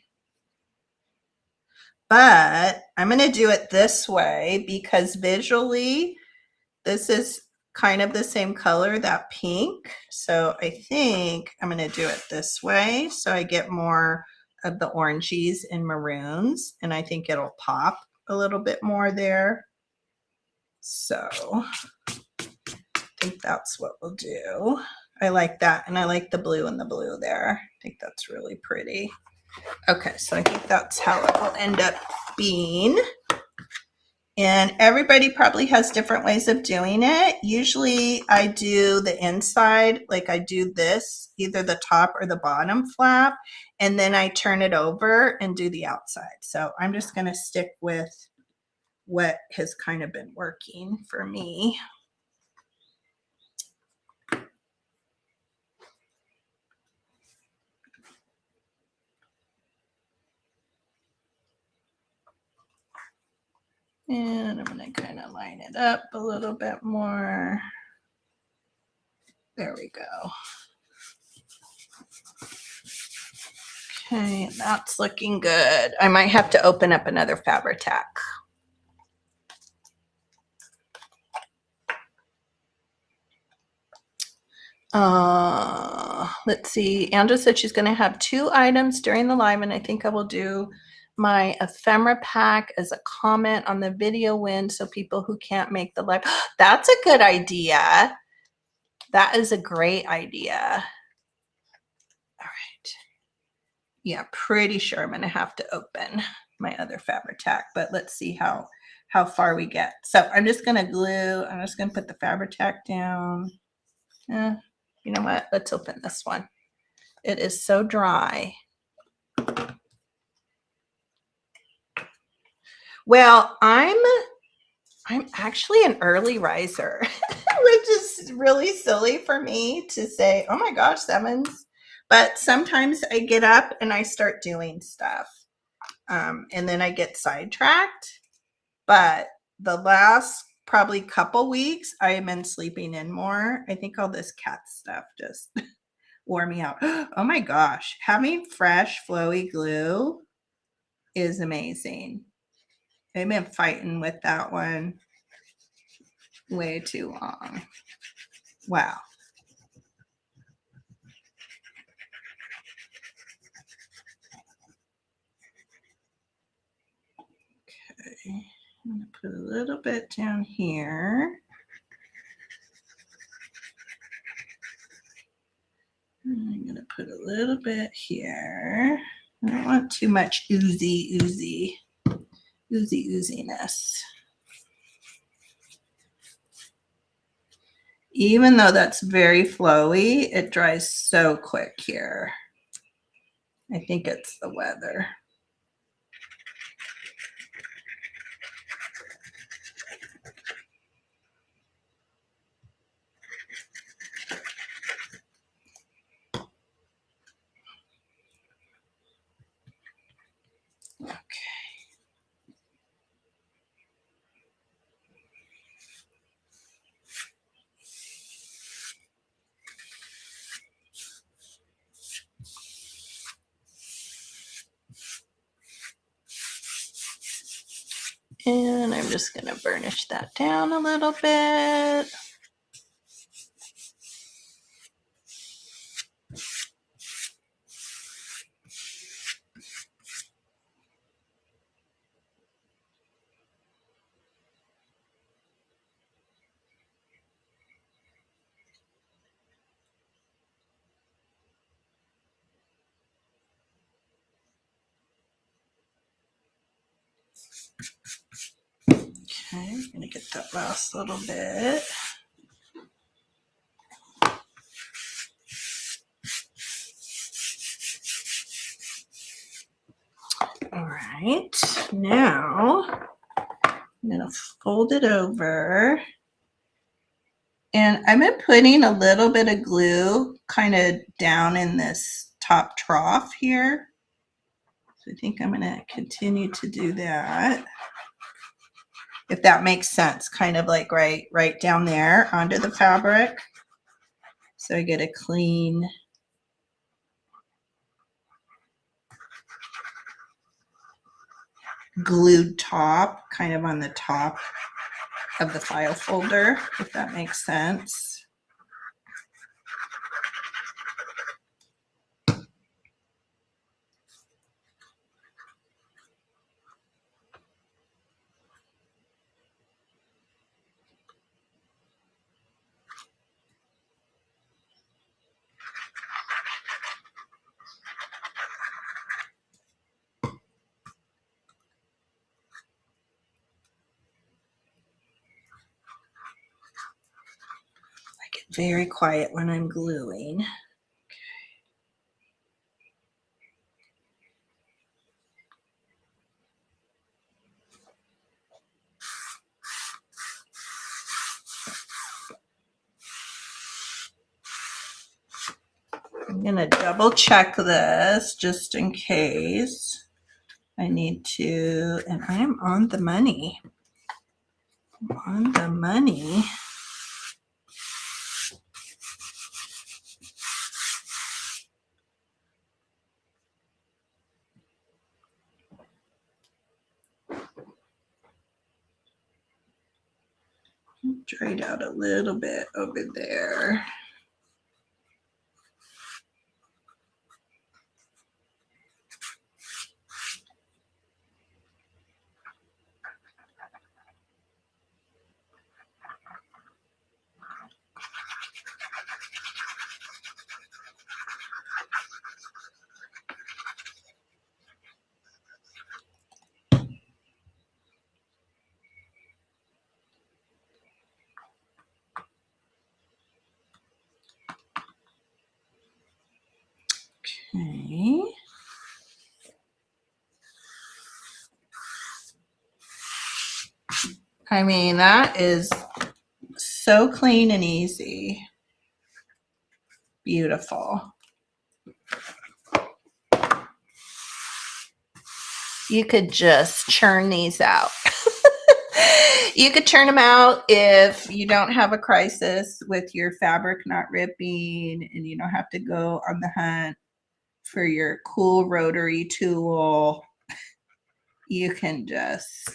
But I'm going to do it this way because visually this is kind of the same color, that pink. So I think I'm going to do it this way so I get more of the oranges and maroons, and I think it'll pop a little bit more there. So I think that's what we'll do. I like that, and I like the blue and the blue there. I think that's really pretty. Okay, so I think that's how it will end up being. And everybody probably has different ways of doing it. Usually I do the inside, like I do this, either the top or the bottom flap, and then I turn it over and do the outside. So I'm just going to stick with what has kind of been working for me. And I'm going to kind of line it up a little bit more. There we go. Okay, that's looking good. I might have to open up another Fabri-Tac. Let's see. Andrea said she's going to have 2 items during the live, and I think I will do my ephemera pack as a comment on the video win, so people who can't make the live. That's a good idea. That is a great idea. All right. Yeah, pretty sure I'm going to have to open my other Fabri-Tac, but let's see how far we get. So I'm just going to glue. I'm just going to put the Fabri-Tac down. You know what? Let's open this one. It is so dry. Well, I'm actually an early riser, which is really silly for me to say, oh my gosh, 7s. But sometimes I get up and I start doing stuff. And then I get sidetracked. But the last probably couple weeks, I have been sleeping in more. I think all this cat stuff just wore me out. Oh my gosh. Having fresh, flowy glue is amazing. I've been fighting with that one way too long. Wow. Okay. I'm going to put a little bit down here. And I'm going to put a little bit here. I don't want too much ooziness. Even though that's very flowy, it dries so quick here. I think it's the weather. Okay. And I'm just going to burnish that down a little bit. Okay, I'm gonna get that last little bit. All right, now I'm gonna fold it over. And I've been putting a little bit of glue kind of down in this top trough here. So I think I'm gonna continue to do that. If that makes sense, kind of like right down there onto the fabric. So I get a clean glued top kind of on the top of the file folder, if that makes sense. I get very quiet when I'm gluing. I'm gonna double check this just in case I need to, and I'm on the money. I'm on the money. Dried out a little bit over there. Okay. I mean, that is so clean and easy. Beautiful. You could just churn these out. You could churn them out if you don't have a crisis with your fabric not ripping and you don't have to go on the hunt for your cool rotary tool. You can just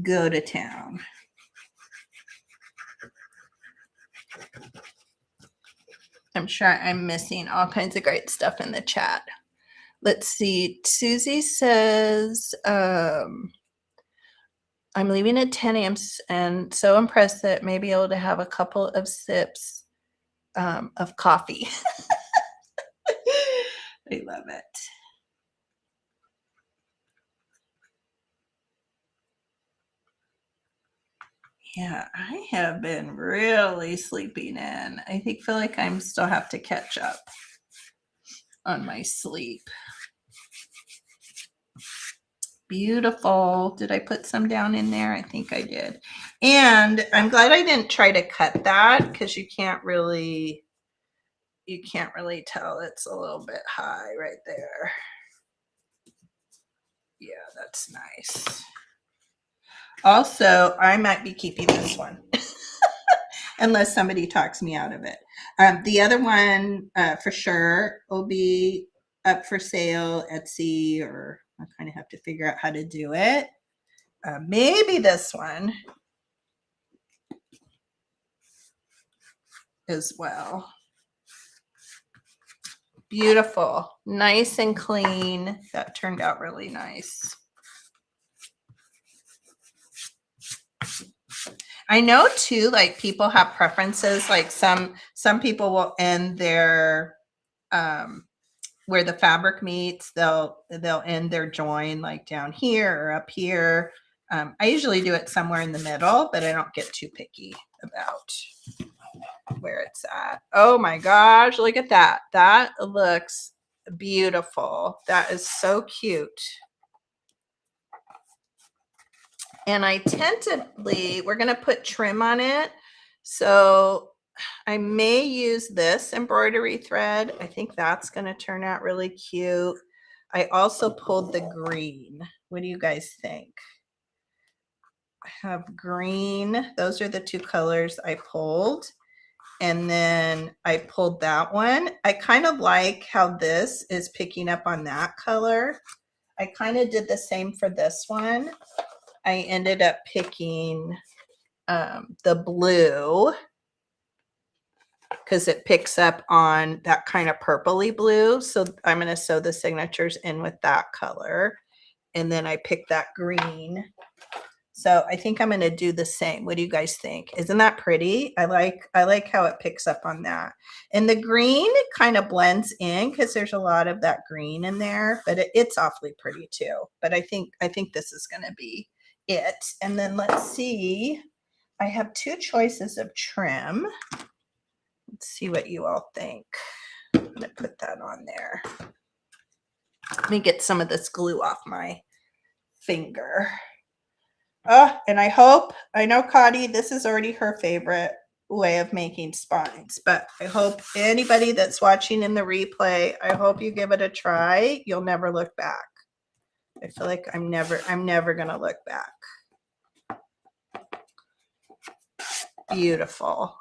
go to town. I'm sure I'm missing all kinds of great stuff in the chat. Let's see. Susie says, I'm leaving at 10 a.m. and so impressed that may be able to have a couple of sips of coffee. I love it. Yeah, I have been really sleeping in. I feel like I'm still have to catch up on my sleep. Beautiful. Did I put some down in there? I think I did. And I'm glad I didn't try to cut that because you can't really tell. It's a little bit high right there. Yeah, that's nice. Also, I might be keeping this one unless somebody talks me out of it. The other one for sure will be up for sale, Etsy, or I kind of have to figure out how to do it. Maybe this one as well. Beautiful, nice and clean. That turned out really nice. I know too, like people have preferences. Like some people will end their where the fabric meets, they'll end their join like down here or up here. I usually do it somewhere in the middle, but I don't get too picky about where it's at. Oh my gosh, look at that. That looks beautiful. That is so cute. And I tentatively, we're going to put trim on it. So I may use this embroidery thread. I think that's going to turn out really cute. I also pulled the green. What do you guys think? I have green. Those are the two colors I pulled. And then I pulled that one. I kind of like how this is picking up on that color. I kind of did the same for this one. I ended up picking the blue because it picks up on that kind of purpley blue. So I'm going to sew the signatures in with that color. And then I picked that green. So I think I'm going to do the same. What do you guys think? Isn't that pretty? I like how it picks up on that. And the green kind of blends in because there's a lot of that green in there, but it's awfully pretty too. But I think this is going to be it. And then let's see. I have two choices of trim. Let's see what you all think. I'm going to put that on there. Let me get some of this glue off my finger. And I know Cotty, this is already her favorite way of making spines, but I hope anybody that's watching in the replay, I hope you give it a try. You'll never look back. I feel like I'm never going to look back. Beautiful.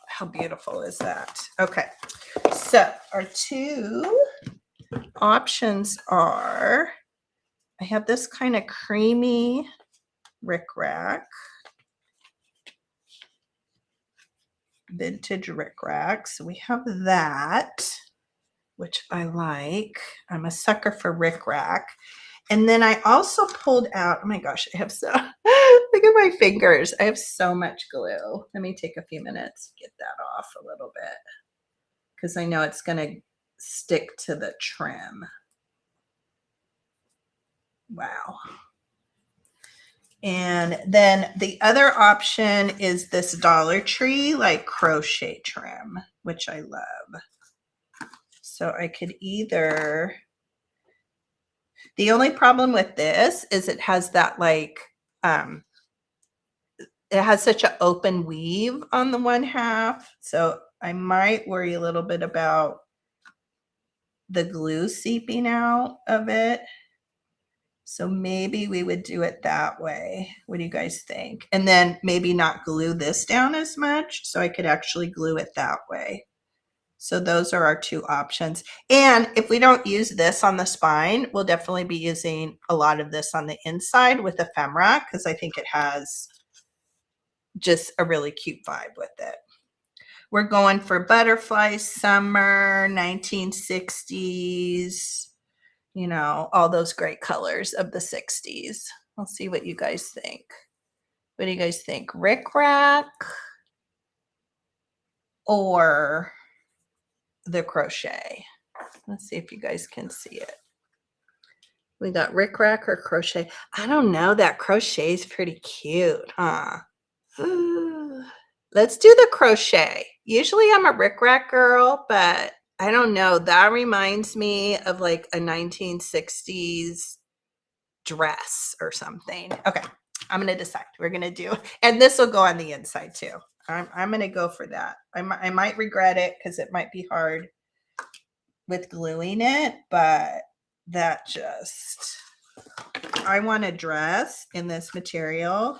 How beautiful is that? Okay. So our two options are, I have this kind of creamy rickrack, vintage rickrack. So we have that, which I like. I'm a sucker for rickrack. And then I also pulled out, oh my gosh, I have so, look at my fingers. I have so much glue. Let me take a few minutes to get that off a little bit because I know it's going to stick to the trim. Wow. And then the other option is this Dollar Tree like crochet trim, which I love. So I could either, the only problem with this is it has that like, it has such an open weave on the one half. So I might worry a little bit about the glue seeping out of it. So maybe we would do it that way. What do you guys think? And then maybe not glue this down as much, so I could actually glue it that way. So those are our two options. And if we don't use this on the spine, we'll definitely be using a lot of this on the inside with ephemera because I think it has just a really cute vibe with it. We're going for butterfly summer, 1960s. You know, all those great colors of the 60s. We'll see what you guys think. What do you guys think? Rickrack or the crochet? Let's see if you guys can see it. We got rickrack or crochet. I don't know. That crochet is pretty cute, huh? Let's do the crochet. Usually I'm a rickrack girl, but I don't know. That reminds me of like a 1960s dress or something. Okay, I'm going to decide. We're going to do, and this will go on the inside too. I'm going to go for that. I might regret it because it might be hard with gluing it, but that just, I want a dress in this material,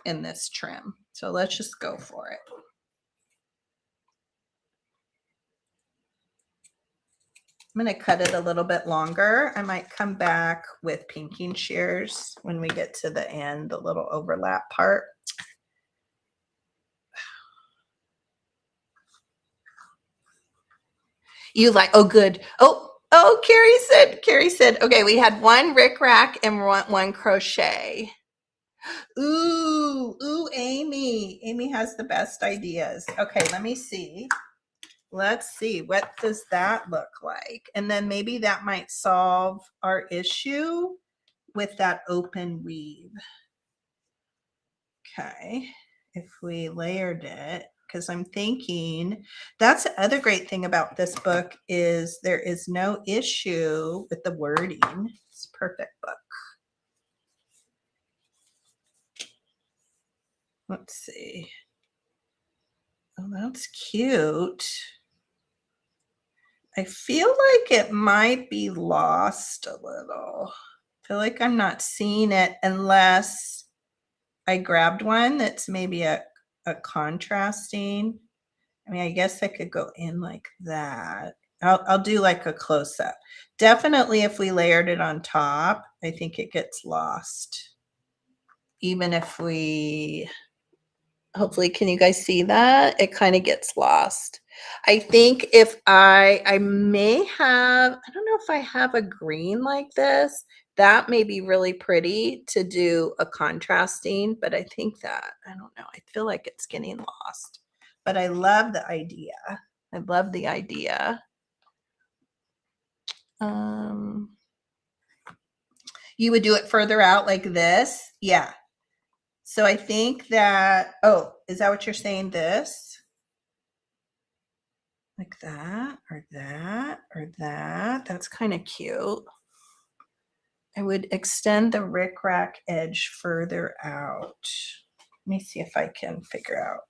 in this trim. So let's just go for it. I'm going to cut it a little bit longer. I might come back with pinking shears when we get to the end, the little overlap part. You like, oh, good. Oh, Carrie said, okay, we had one rickrack and one crochet. Ooh, Amy. Amy has the best ideas. Okay, let me see let's see, what does that look like? And then maybe that might solve our issue with that open weave. Okay, if we layered it, because I'm thinking that's the other great thing about this book is there is no issue with the wording. It's a perfect book. Let's see. Oh, that's cute. I feel like it might be lost a little. I feel like I'm not seeing it unless I grabbed one that's maybe a contrasting. I mean, I guess I could go in like that. I'll do like a close-up. Definitely if we layered it on top, I think it gets lost. Even if we, hopefully, can you guys see that? It kind of gets lost. I think if I may have, I don't know if I have a green like this, that may be really pretty to do a contrasting, but I think that, I don't know, I feel like it's getting lost. But I love the idea. I love the idea. You would do it further out like this? Yeah. So I think that, oh, is that what you're saying? This? Like that, or that, or that. That's kind of cute. I would extend the rickrack edge further out. Let me see if I can figure out.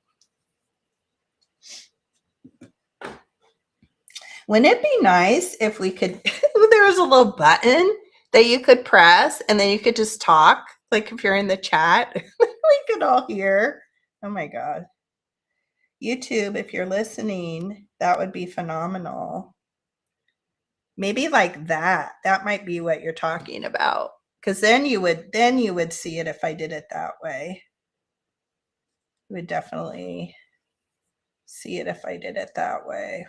Wouldn't it be nice if we could, there was a little button that you could press and then you could just talk, like if you're in the chat, we could all hear. Oh my God. YouTube, if you're listening, that would be phenomenal. Maybe like that. That might be what you're talking about. Because then you would see it if I did it that way. You would definitely see it if I did it that way.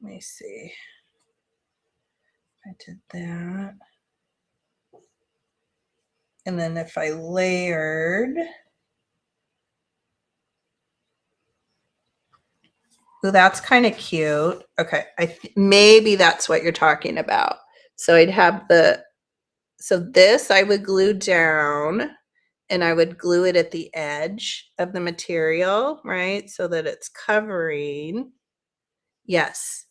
Let me see. I did that. And then if I layered, oh, that's kind of cute. Okay, maybe that's what you're talking about. So I'd have so this I would glue down and I would glue it at the edge of the material, right? So that it's covering. Yes.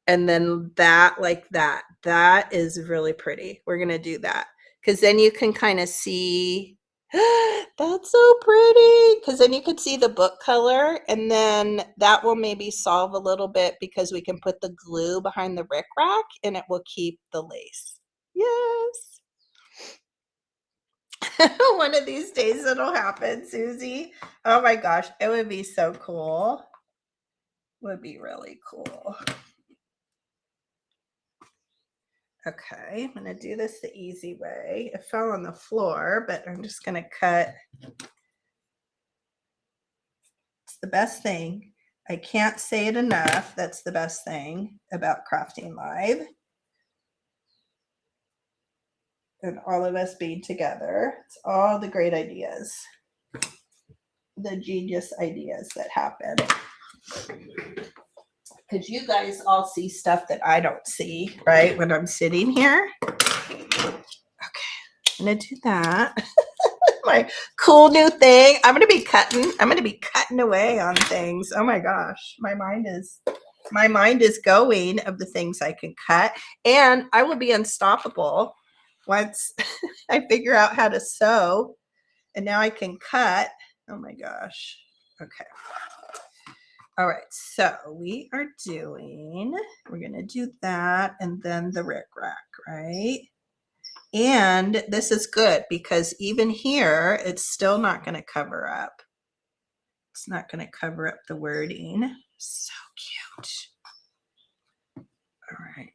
And then that, like that, that is really pretty. We're going to do that because then you can kind of see, that's so pretty. Because then you can see the book color and then that will maybe solve a little bit because we can put the glue behind the rickrack and it will keep the lace. Yes. One of these days it'll happen, Susie. Oh my gosh, it would be so cool. Would be really cool. Okay, I'm going to do this the easy way. It fell on the floor, but I'm just going to cut. It's the best thing. I can't say it enough. That's the best thing about crafting live. And all of us being together. It's all the great ideas. The genius ideas that happen. Because you guys all see stuff that I don't see, right? When I'm sitting here. Okay, I'm going to do that. My cool new thing. I'm going to be cutting away on things. Oh my gosh. My mind is going of the things I can cut. And I will be unstoppable once I figure out how to sew. And now I can cut. Oh my gosh. Okay. All right, so we're going to do that and then the rickrack, right? And this is good because even here, it's still not going to cover up. It's not going to cover up the wording. So cute. All right.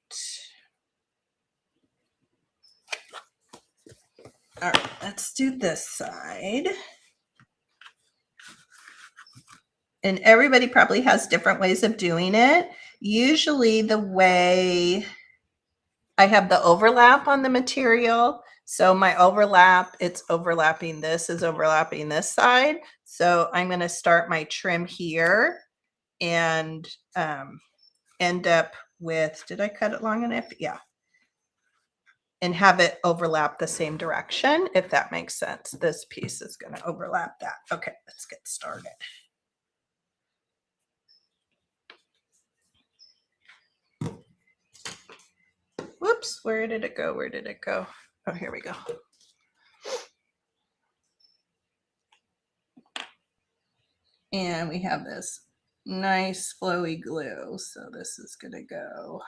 All right, let's do this side. And everybody probably has different ways of doing it. Usually the way I have the overlap on the material. So my overlap, it's overlapping. This is overlapping this side. So I'm going to start my trim here and end up with, did I cut it long enough? Yeah. And have it overlap the same direction, if that makes sense. This piece is going to overlap that. Okay, let's get started. Whoops, where did it go? Where did it go? Oh, here we go. And we have this nice flowy glue. So this is going to go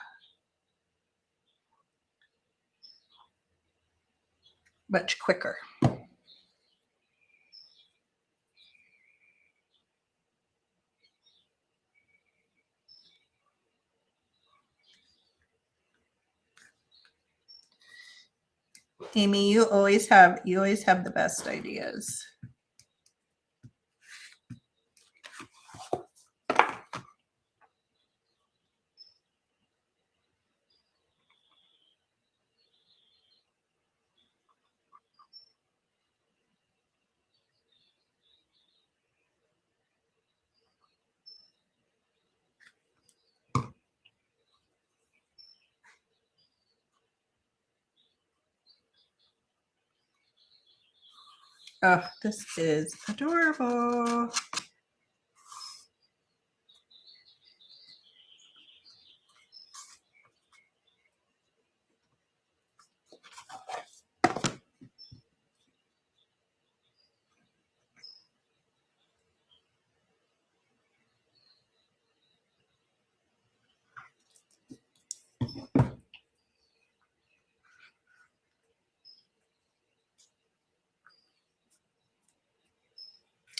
much quicker. Amy, you always have the best ideas. Oh, this is adorable.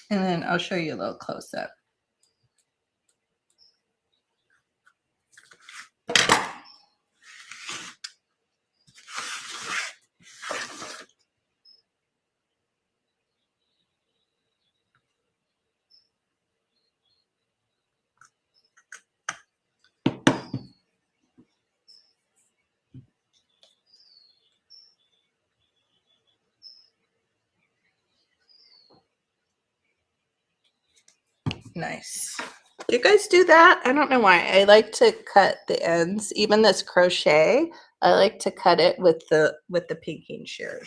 And then I'll show you a little close up. Nice. Do you guys do that? I don't know why. I like to cut the ends, even this crochet. I like to cut it with the pinking shears.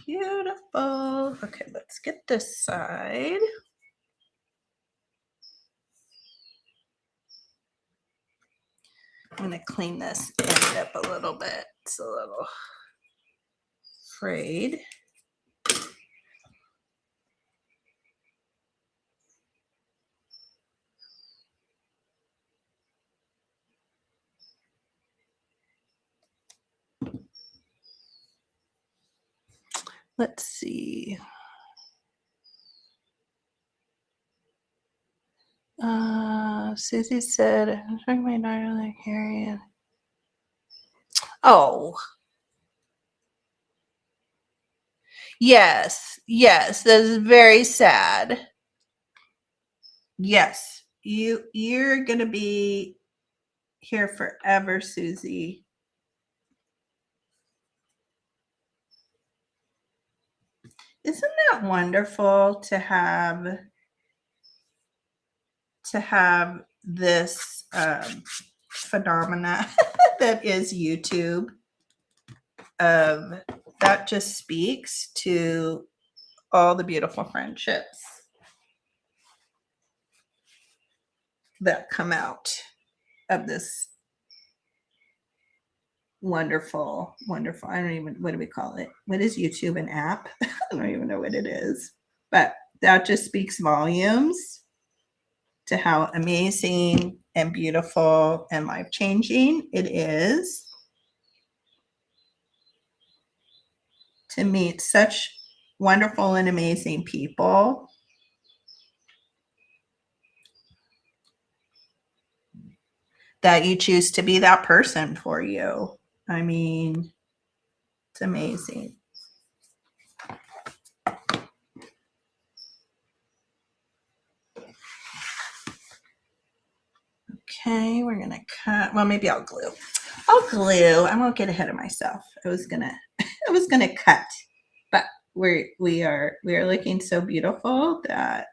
Beautiful. Okay, let's get this side. I'm going to clean this end up a little bit. It's a little frayed. Let's see. Susie said, I'm trying my darling Harriet. Oh, yes, yes, that is very sad. Yes, you're gonna be here forever, Susie. Isn't that wonderful to have this phenomena that is YouTube? That just speaks to all the beautiful friendships that come out of this wonderful, wonderful, I don't even, what do we call it? What is YouTube, an app? I don't even know what it is, but that just speaks volumes to how amazing and beautiful and life-changing it is to meet such wonderful and amazing people that you choose to be that person for you. I mean, it's amazing. Okay, we're gonna cut. Well, maybe I'll glue. I'll glue. I won't get ahead of myself. I was gonna cut, but we are looking so beautiful that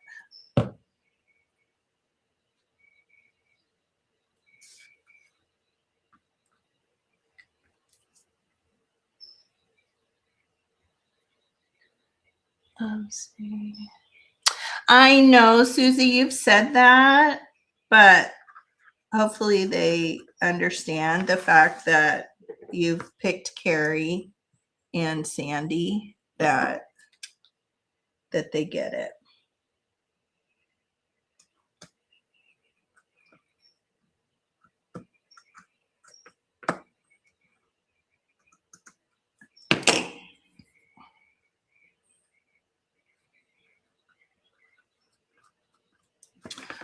see. I know, Susie, you've said that, but hopefully they understand the fact that you've picked Carrie and Sandy, that they get it.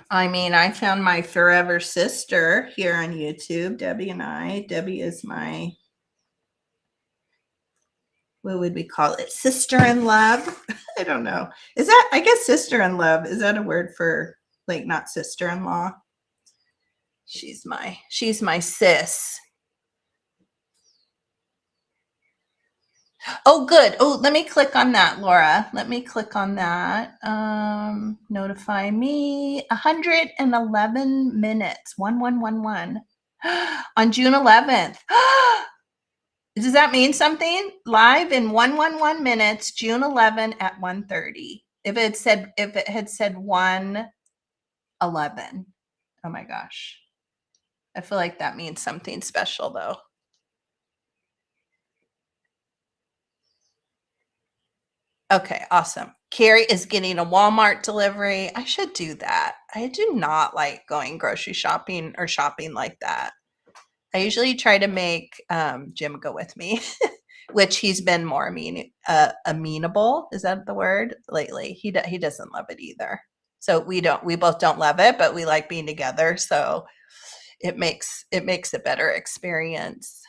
I mean, I found my forever sister here on YouTube, Debbie and I. Debbie is my, what would we call it? Sister in love? I don't know. Is that, I guess sister in love, is that a word for like not sister-in-law? She's my sis. Oh, good. Oh, let me click on that, Laura. Let me click on that. Notify me. 111 minutes. 1111. On June 11th. Does that mean something? Live in 111 minutes, June 11 at 1:30. If it had said 111. Oh my gosh. I feel like that means something special though. Okay, awesome. Carrie is getting a Walmart delivery. I should do that. I do not like going grocery shopping or shopping like that. I usually try to make Jim go with me, which he's been more amenable. Is that the word? Lately? He doesn't love it either. So we both don't love it, but we like being together. So it makes a better experience.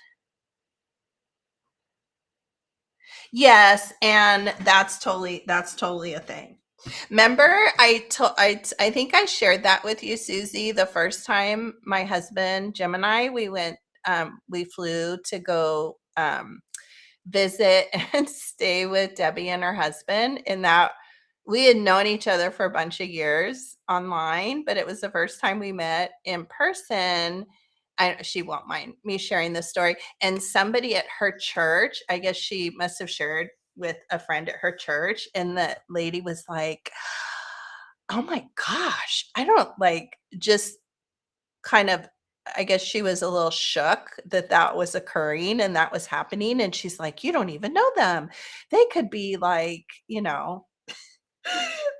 Yes, and that's totally a thing. Remember, I think I shared that with you, Susie, the first time my husband Jim and I we flew to go visit and stay with Debbie and her husband, and that we had known each other for a bunch of years online, but it was the first time we met in person. She won't mind me sharing this story. And somebody at her church, I guess she must have shared with a friend at her church, and the lady was like, "Oh my gosh, I don't like," just kind of, I guess she was a little shook that that was occurring and that was happening. And she's like, "You don't even know them. They could be like,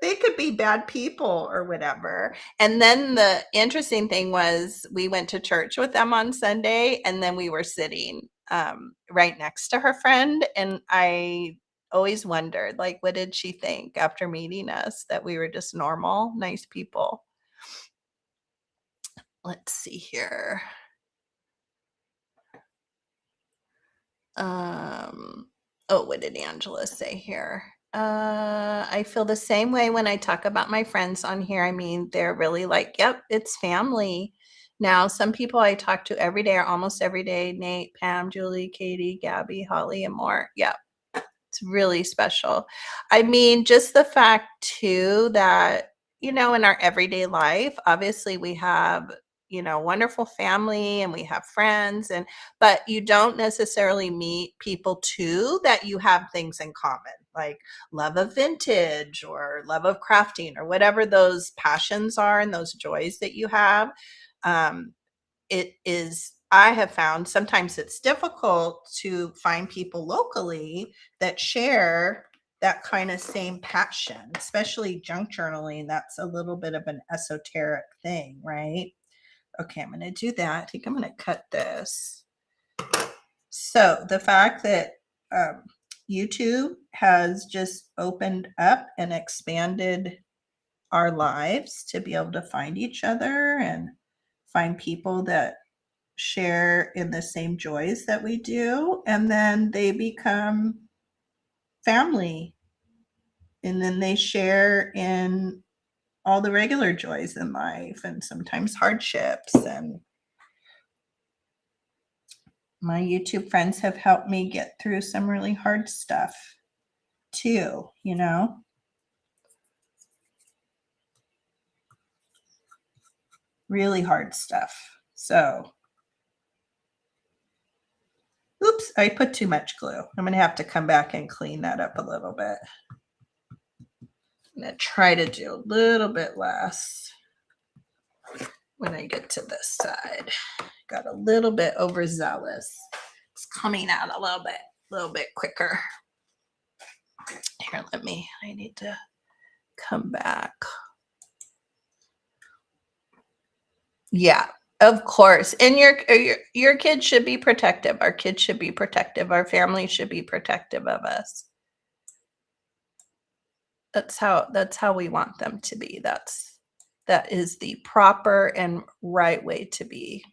they could be bad people or whatever." And then the interesting thing was we went to church with them on Sunday, and then we were sitting right next to her friend. And I always wondered, like, what did she think after meeting us, that we were just normal, nice people? Let's see here. Oh, what did Angela say here? I feel the same way when I talk about my friends on here. I mean, they're really like, yep, it's family. Now, some people I talk to every day or almost every day, Nate, Pam, Julie, Katie, Gabby, Holly, and more. Yep. It's really special. I mean, just the fact too that, in our everyday life, obviously we have, wonderful family and we have friends, but you don't necessarily meet people too that you have things in common, like love of vintage or love of crafting or whatever those passions are and those joys that you have. It is, I have found sometimes it's difficult to find people locally that share that kind of same passion, especially junk journaling. That's a little bit of an esoteric thing, right? Okay, I'm going to do that. I think I'm going to cut this. So the fact that YouTube has just opened up and expanded our lives to be able to find each other and find people that share in the same joys that we do, and then they become family, and then they share in all the regular joys in life and sometimes hardships. And my YouTube friends have helped me get through some really hard stuff too, you know? Really hard stuff. So, oops, I put too much glue. I'm going to have to come back and clean that up a little bit. I'm going to try to do a little bit less when I get to this side. Got a little bit overzealous. It's coming out a little bit quicker. Here, I need to come back. Yeah, of course. And your kids should be protective. Our kids should be protective. Our family should be protective of us. That's how we want them to be. That is the proper and right way to be.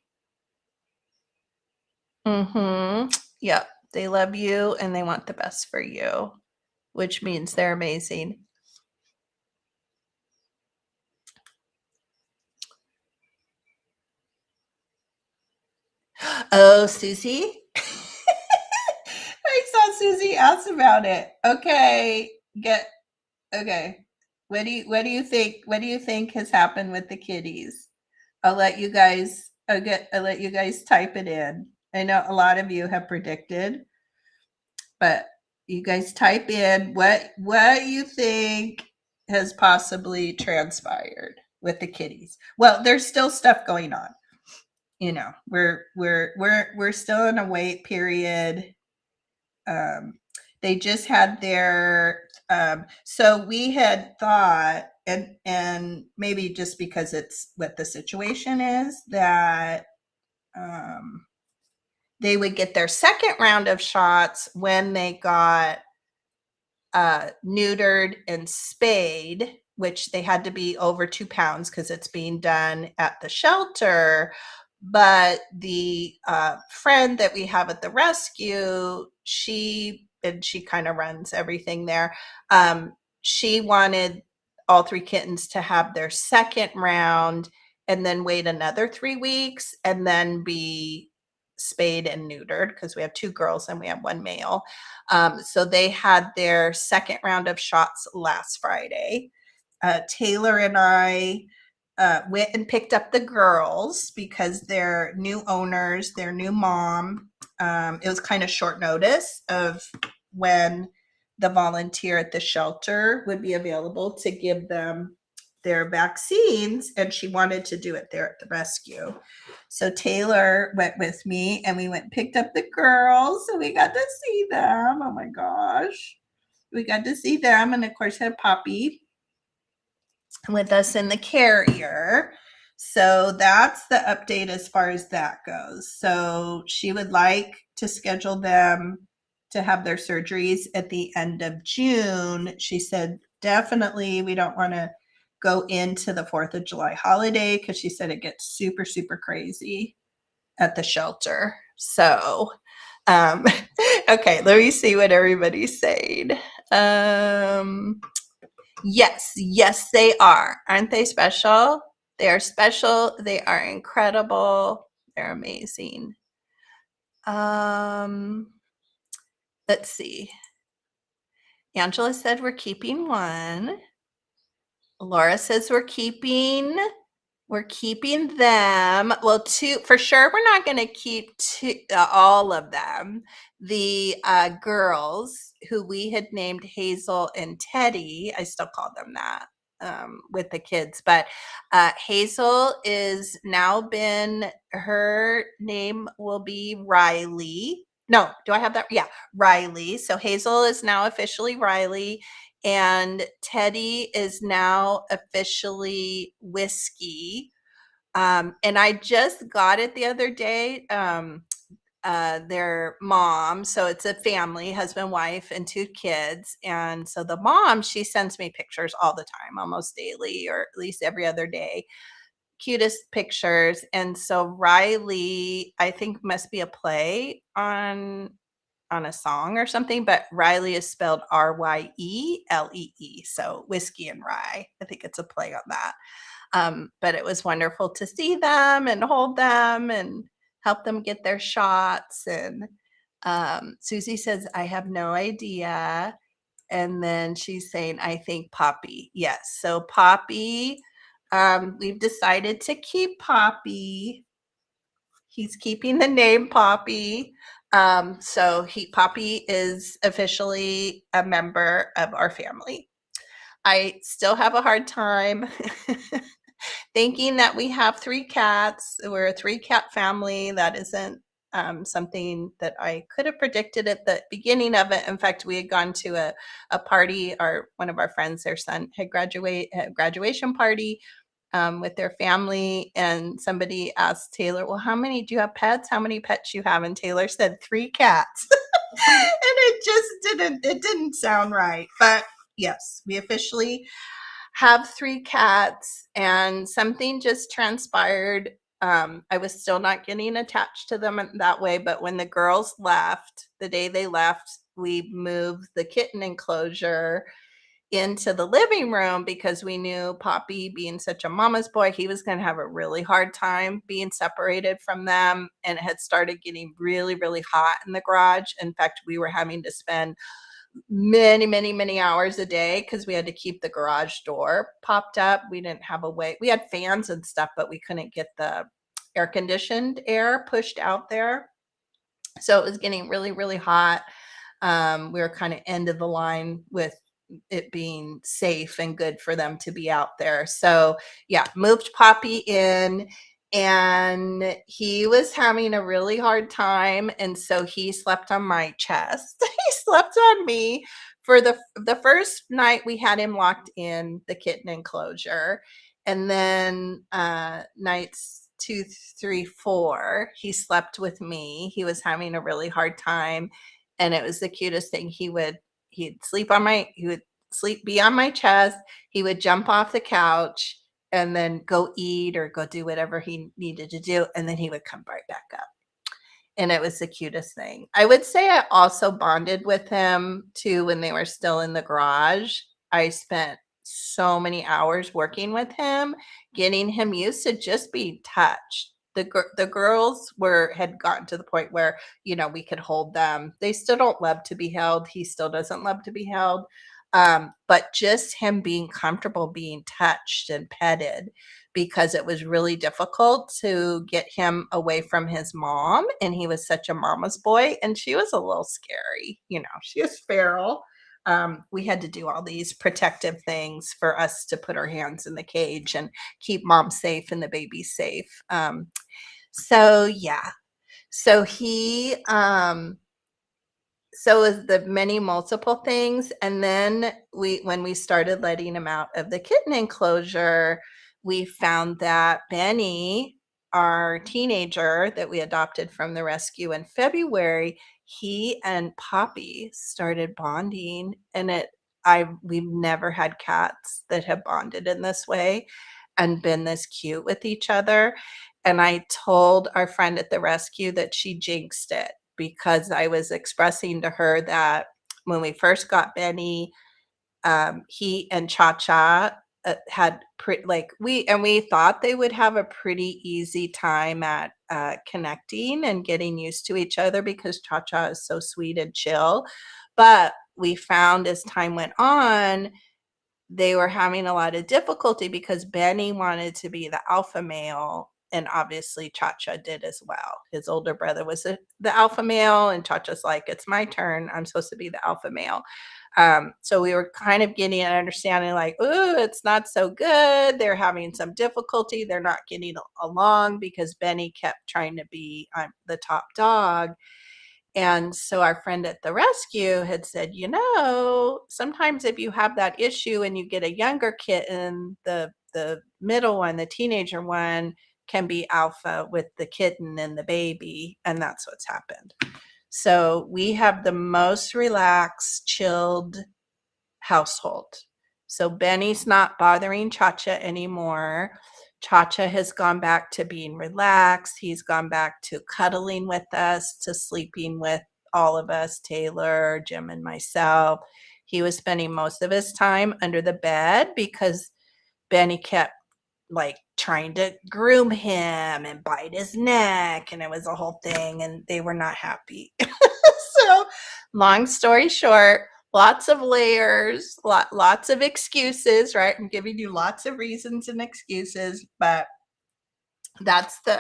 Yep. They love you and they want the best for you, which means they're amazing. Oh, Susie. I saw Susie ask about it. Okay. Okay. What do you think? What do you think has happened with the kitties? I'll let you guys type it in. I know a lot of you have predicted, but you guys type in what you think has possibly transpired with the kitties. Well, there's still stuff going on. You know, we're still in a wait period. They just had their so we had thought, and maybe just because it's what the situation is, that they would get their second round of shots when they got neutered and spayed, which they had to be over 2 pounds because it's being done at the shelter. But the friend that we have at the rescue, she kind of runs everything there. She wanted all 3 kittens to have their second round and then wait another 3 weeks and then be spayed and neutered, because we have 2 girls and we have 1 male. So they had their second round of shots last Friday. Taylor and I went and picked up the girls because their new owners, their new mom, it was kind of short notice of when the volunteer at the shelter would be available to give them their vaccines, and she wanted to do it there at the rescue. So Taylor went with me and we went and picked up the girls, so we got to see them. Oh my gosh. We got to see them, and of course had Poppy with us in the carrier. So that's the update as far as that goes. So she would like to schedule them to have their surgeries at the end of June. She said, definitely, we don't want to go into the 4th of July holiday, because she said it gets super, super crazy at the shelter. So, okay, let me see what everybody's saying. Yes, they are. Aren't they special? They are special. They are incredible. They're amazing. Let's see. Angela said we're keeping 1. Laura says we're keeping them. Well, 2 for sure. We're not going to keep all of them. The girls who we had named Hazel and Teddy, I still call them that with the kids, but Hazel is now her name will be Riley. No, do I have that? Yeah, Riley. So Hazel is now officially Riley, and Teddy is now officially Whiskey. And I just got it the other day. Their mom, so it's a family, husband, wife, and 2 kids. And so the mom, she sends me pictures all the time, almost daily, or at least every other day. Cutest pictures. And so Riley, I think, must be a play on a song or something, but Riley is spelled Ryelee. So Whiskey and Rye. I think it's a play on that. But it was wonderful to see them and hold them and help them get their shots. And Susie says, I have no idea. And then she's saying, I think Poppy. Yes. So Poppy, we've decided to keep Poppy. He's keeping the name Poppy. So Poppy is officially a member of our family. I still have a hard time thinking that we have 3 cats. We're a 3-cat family. That isn't something that I could have predicted at the beginning of it. In fact, we had gone to a party. One of our friends, their son had graduation party with their family, and somebody asked Taylor, well, how many do you have pets? How many pets you have? And Taylor said 3 cats. And it didn't sound right. But yes, we officially have 3 cats, and something just transpired. I was still not getting attached to them that way, but when the girls left, the day they left, we moved the kitten enclosure into the living room because we knew Poppy, being such a mama's boy, he was going to have a really hard time being separated from them, and it had started getting really, really hot in the garage. In fact, we were having to spend many hours a day because we had to keep the garage door popped up. We didn't have a way. We had fans and stuff, but we couldn't get the air conditioned air pushed out there. So it was getting really, really hot. We were kind of end of the line with it being safe and good for them to be out there. So yeah, moved Poppy in, and he was having a really hard time. And so he slept on my chest. He slept on me for the first night. We had him locked in the kitten enclosure. And then nights 2, 3, 4, he slept with me. He was having a really hard time. And it was the cutest thing. He'd be on my chest. He would jump off the couch and then go eat or go do whatever he needed to do. And then he would come right back up. And it was the cutest thing. I would say I also bonded with him too when they were still in the garage. I spent so many hours working with him, getting him used to just being touched. The girls had gotten to the point where, we could hold them. They still don't love to be held. He still doesn't love to be held. But just him being comfortable being touched and petted, because it was really difficult to get him away from his mom. And he was such a mama's boy, and she was a little scary. She was feral. We had to do all these protective things for us to put our hands in the cage and keep mom safe and the baby safe. So yeah, so he, so is the many multiple things. And then when we started letting him out of the kitten enclosure, we found that Benny, our teenager that we adopted from the rescue in February, he and Poppy started bonding. And we've never had cats that have bonded in this way and been this cute with each other. And I told our friend at the rescue that she jinxed it, because I was expressing to her that when we first got Benny, he and Cha-Cha had we thought they would have a pretty easy time at connecting and getting used to each other, because Cha-Cha is so sweet and chill. But we found as time went on, they were having a lot of difficulty because Benny wanted to be the alpha male, and obviously Cha-Cha did as well. His older brother was the alpha male, and Cha-Cha's like, it's my turn. I'm supposed to be the alpha male. So we were kind of getting an understanding like, oh, it's not so good. They're having some difficulty. They're not getting along because Benny kept trying to be the top dog. And so our friend at the rescue had said, sometimes if you have that issue and you get a younger kitten, the middle one, the teenager one, can be alpha with the kitten and the baby. And that's what's happened. So we have the most relaxed, chilled household. So Benny's not bothering Cha-Cha anymore. Cha-Cha has gone back to being relaxed. He's gone back to cuddling with us, to sleeping with all of us, Taylor, Jim, and myself. He was spending most of his time under the bed because Benny kept trying to groom him and bite his neck, and it was a whole thing, and they were not happy. So long story short, lots of layers, lots of excuses, right? I'm giving you lots of reasons and excuses, but that's the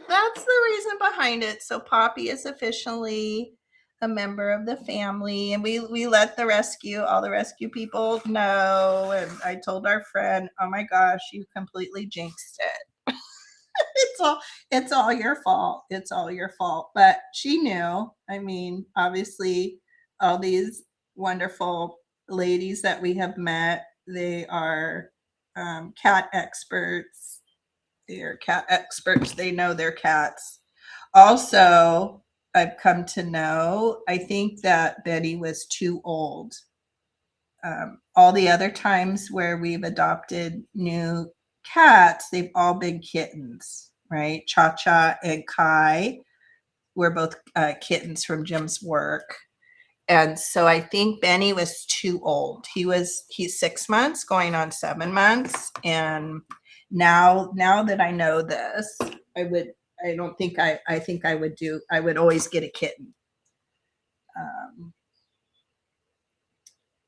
that's the reason behind it. So Poppy is officially a member of the family, and we let all the rescue people know. And I told our friend, "Oh my gosh, you completely jinxed it. it's all it's all your fault. It's all your fault." But she knew. I mean, obviously, all these wonderful ladies that we have met, they are cat experts. They're cat experts. They know their cats. Also, I've come to know, I think that Betty was too old. All the other times where we've adopted new cats, they've all been kittens, right? Cha Cha and Kai were both kittens from Jim's work. And so I think Benny was too old. He's 6 months, going on 7 months. And now that I know this, I think I would always get a kitten.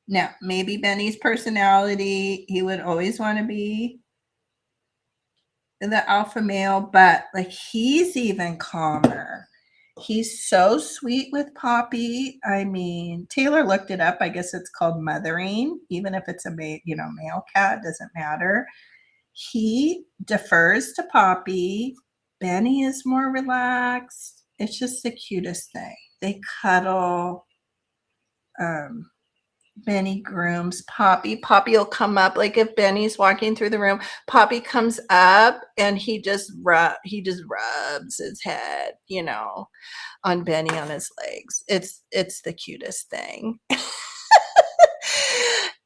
Now, maybe Benny's personality, he would always want to be the alpha male, but like he's even calmer. He's so sweet with Poppy. I mean, Taylor looked it up. I guess it's called mothering, even if it's a male cat, doesn't matter. He defers to Poppy. Benny is more relaxed. It's just the cutest thing. They cuddle. Benny grooms Poppy. Poppy will come up, like if Benny's walking through the room, Poppy comes up and he just rubs his head, on Benny, on his legs. It's the cutest thing.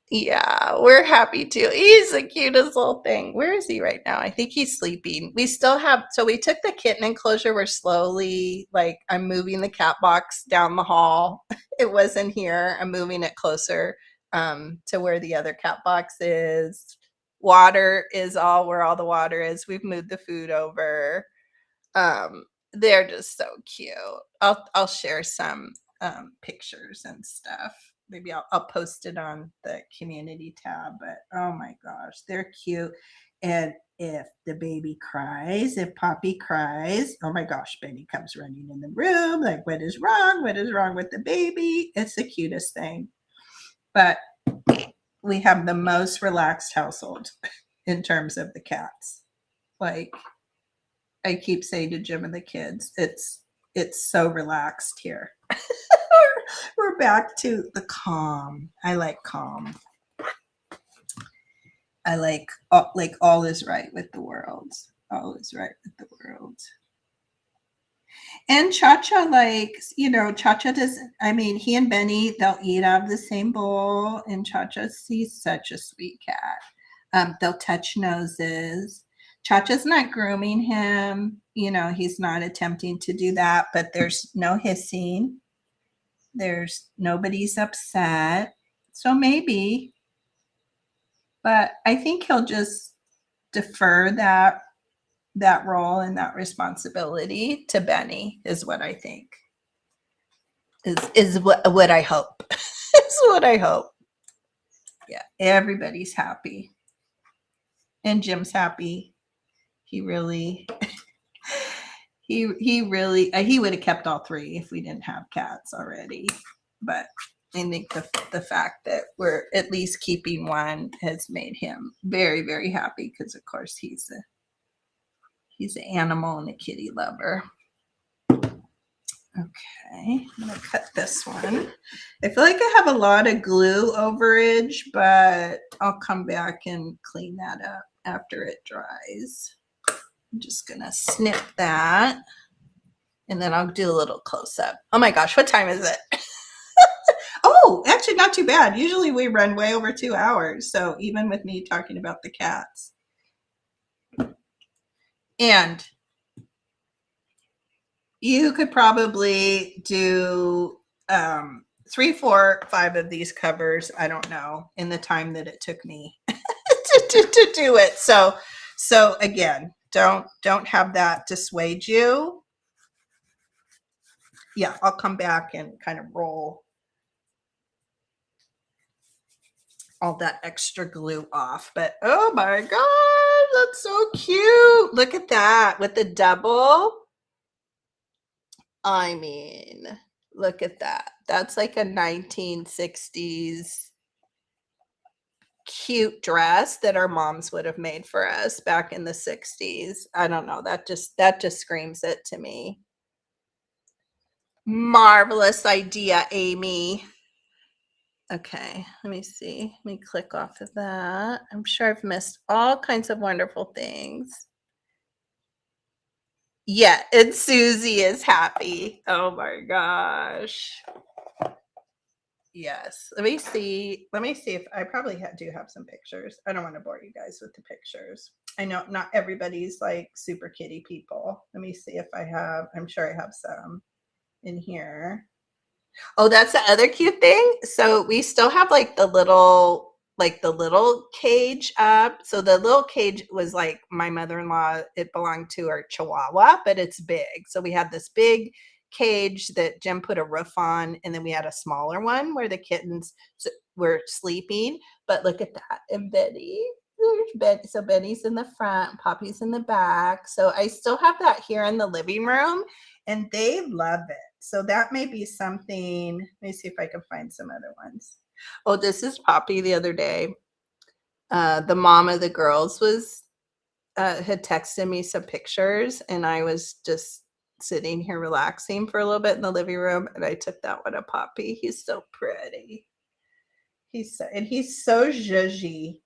Yeah, we're happy too. He's the cutest little thing. Where is he right now? I think he's sleeping. We took the kitten enclosure. We're slowly, like, I'm moving the cat box down the hall. It wasn't here. I'm moving it closer to where the other cat box is. Water is where all the water is. We've moved the food over. They're just so cute. I'll share some pictures and stuff. Maybe I'll post it on the community tab, but oh my gosh, they're cute. And if the baby cries, if Poppy cries, oh my gosh, Benny comes running in the room, like, what is wrong? What is wrong with the baby? It's the cutest thing. But we have the most relaxed household in terms of the cats. Like, I keep saying to Jim and the kids, it's so relaxed here. We're back to the calm. I like calm. I like all is right with the world. All is right with the world. And Cha-Cha likes, Cha-Cha doesn't, I mean, he and Benny, they'll eat out of the same bowl. And he's such a sweet cat. They'll touch noses. Cha-Cha's not grooming him. He's not attempting to do that, but there's no hissing. Nobody's upset. So maybe, but I think he'll just defer that role and that responsibility to Benny, is what I think. Is what I hope. Is what I hope. Yeah, everybody's happy. And Jim's happy. He really he would have kept all three if we didn't have cats already. But I think the fact that we're at least keeping one has made him very, very happy, because of course he's an animal and a kitty lover. Okay, I'm gonna cut this one. I feel like I have a lot of glue overage, but I'll come back and clean that up after it dries. I'm just gonna snip that, and then I'll do a little close up. Oh my gosh, what time is it? Oh, actually not too bad. Usually we run way over 2 hours. So even with me talking about the cats. And you could probably do 3, 4, 5 of these covers, I don't know, in the time that it took me to do it. So again, don't have that dissuade you. Yeah, I'll come back and kind of roll all that extra glue off. But oh my God, that's so cute. Look at that with the double. I mean, look at that. That's like a 1960s cute dress that our moms would have made for us back in the 60s. I don't know. That just screams it to me. Marvelous idea, Amy. Okay, let me see. Let me click off of that. I'm sure I've missed all kinds of wonderful things. Yeah, and Susie is happy. Oh my gosh. Yes. Let me see. Let me see if I probably do have some pictures. I don't want to bore you guys with the pictures. I know not everybody's like super kitty people. Let me see if I have. I'm sure I have some in here. Oh, that's the other cute thing. So we still have like the little cage up. So the little cage was like my mother-in-law, it belonged to her Chihuahua, but it's big. So we had this big cage that Jim put a roof on, and then we had a smaller one where the kittens were sleeping. But look at that. And Betty. There's Betty. So Betty's in the front, Poppy's in the back. So I still have that here in the living room, and they love it. So that may be something. Let me see if I can find some other ones. Oh, this is Poppy the other day. The mom of the girls was had texted me some pictures, and I was just sitting here relaxing for a little bit in the living room, and I took that one of Poppy. He's so pretty. He's so zhuzhy.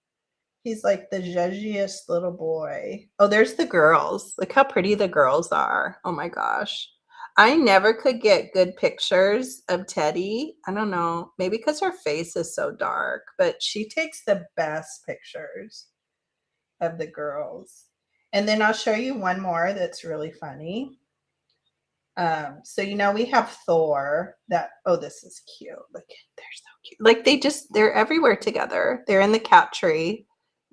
He's like the zhuzhiest little boy. Oh, there's the girls. Look how pretty the girls are. Oh my gosh. I never could get good pictures of Teddy. I don't know, maybe because her face is so dark, but she takes the best pictures of the girls. And then I'll show you one more that's really funny. So we have Thor. This is cute. Look, they're so cute. Like they're everywhere together. They're in the cat tree.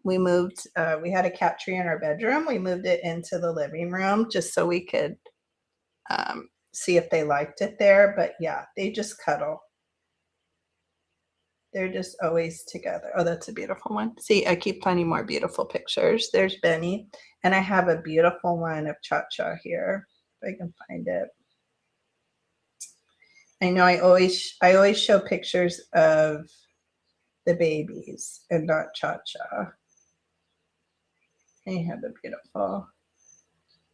We moved. We had a cat tree in our bedroom. We moved it into the living room just so we could see if they liked it there. But yeah, they just cuddle. They're just always together. Oh, that's a beautiful one. See, I keep finding more beautiful pictures. There's Benny, and I have a beautiful one of Cha-Cha here, if I can find it. I know I always show pictures of the babies and not Cha-Cha. I have a beautiful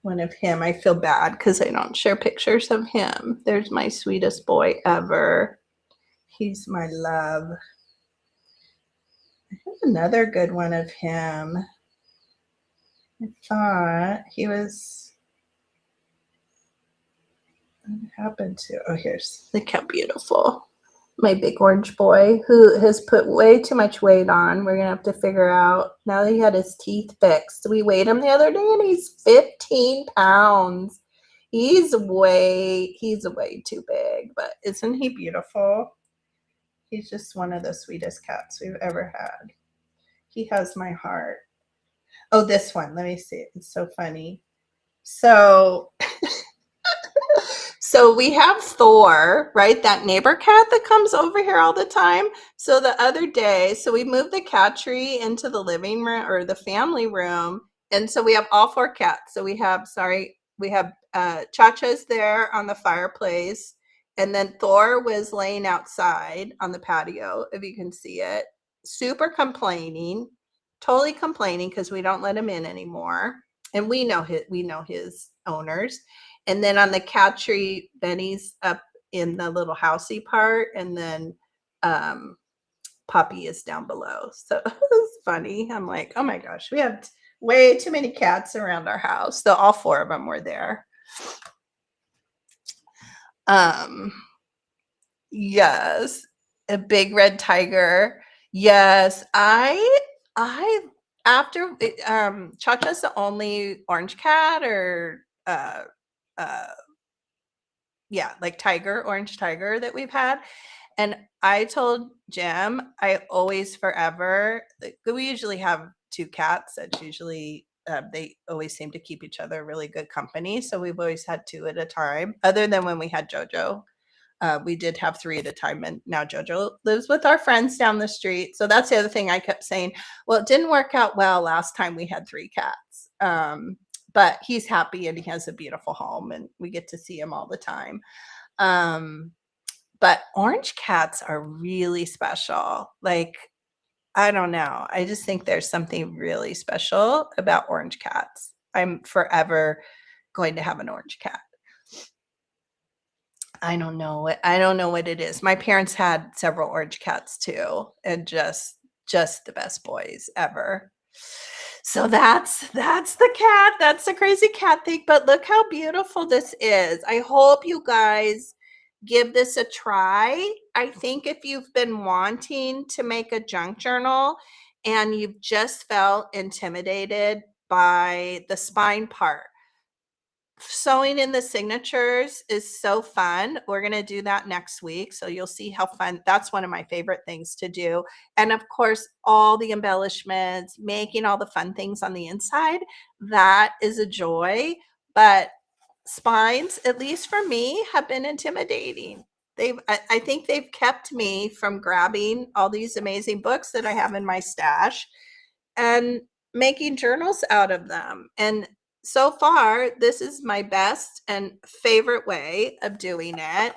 one of him. I feel bad because I don't share pictures of him. There's my sweetest boy ever. He's my love. I have another good one of him. I thought he was. What happened to? Oh, look how beautiful. My big orange boy who has put way too much weight on. We're going to have to figure out. Now that he had his teeth fixed. We weighed him the other day and he's 15 pounds. He's way too big, but isn't he beautiful? He's just one of the sweetest cats we've ever had. He has my heart. Oh, this one. Let me see. It's so funny. So we have Thor, right? That neighbor cat that comes over here all the time. So the other day, we moved the cat tree into the living room or the family room. And so we have all 4 cats. So we have Cha-Cha's there on the fireplace. And then Thor was laying outside on the patio, if you can see it. Super complaining, totally complaining because we don't let him in anymore. And we know his owners. And then on the cat tree, Benny's up in the little housey part, and then Poppy is down below. So it's funny. I'm like, oh my gosh, we have way too many cats around our house. So all 4 of them were there. Yes, a big red tiger. Yes, I after Cha-Cha's the only orange cat or like orange tiger that we've had. And I told Jim, I always forever, we usually have 2 cats. That's usually, they always seem to keep each other really good company. So we've always had 2 at a time, other than when we had JoJo. We did have 3 at a time, and now Jojo lives with our friends down the street. So that's the other thing I kept saying. Well, it didn't work out well last time we had 3 cats. But he's happy and he has a beautiful home and we get to see him all the time. But orange cats are really special. Like, I don't know. I just think there's something really special about orange cats. I'm forever going to have an orange cat. I don't know what it is. My parents had several orange cats too, and just the best boys ever. So that's the cat. That's the crazy cat thing. But look how beautiful this is. I hope you guys give this a try. I think if you've been wanting to make a junk journal and you've just felt intimidated by the spine part, sewing in the signatures is so fun. We're going to do that next week. So you'll see how fun. That's one of my favorite things to do. And of course, all the embellishments, making all the fun things on the inside, that is a joy. But spines, at least for me, have been intimidating. I think they've kept me from grabbing all these amazing books that I have in my stash and making journals out of them. And so far, this is my best and favorite way of doing it.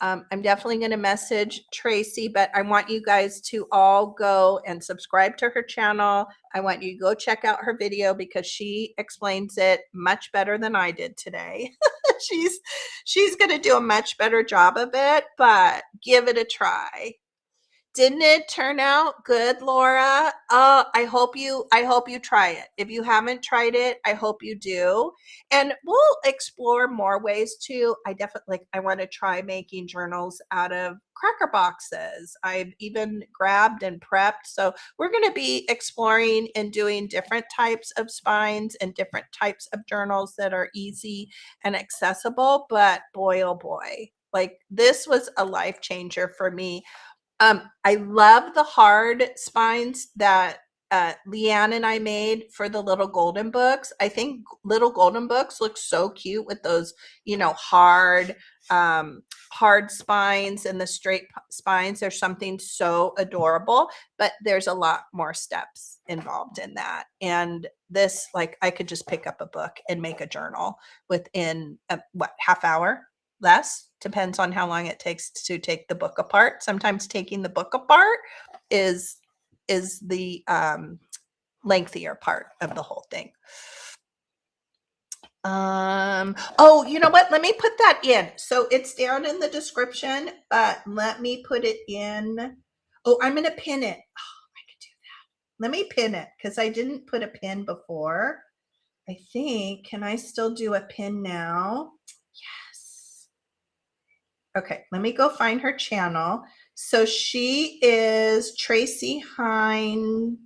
I'm definitely going to message Tracy, but I want you guys to all go and subscribe to her channel. I want you to go check out her video because she explains it much better than I did today. she's going to do a much better job of it, but give it a try. Didn't it turn out good, Laura? I hope you try it. If you haven't tried it, I hope you do. And we'll explore more ways too. I want to try making journals out of cracker boxes. I've even grabbed and prepped. So we're going to be exploring and doing different types of spines and different types of journals that are easy and accessible. But boy, oh boy, like this was a life changer for me. I love the hard spines that Leanne and I made for the little golden books. I think little golden books look so cute with those, hard spines and the straight spines. There's something so adorable, but there's a lot more steps involved in that. And this, like, I could just pick up a book and make a journal within half hour? Less, depends on how long it takes to take the book apart. Sometimes taking the book apart is the lengthier part of the whole thing. Oh, you know what? Let me put that in. So it's down in the description, but let me put it in. Oh, I'm going to pin it. Oh, I could do that. Let me pin it because I didn't put a pin before. I think, can I still do a pin now? Okay, let me go find her channel. So she is Tracy Hind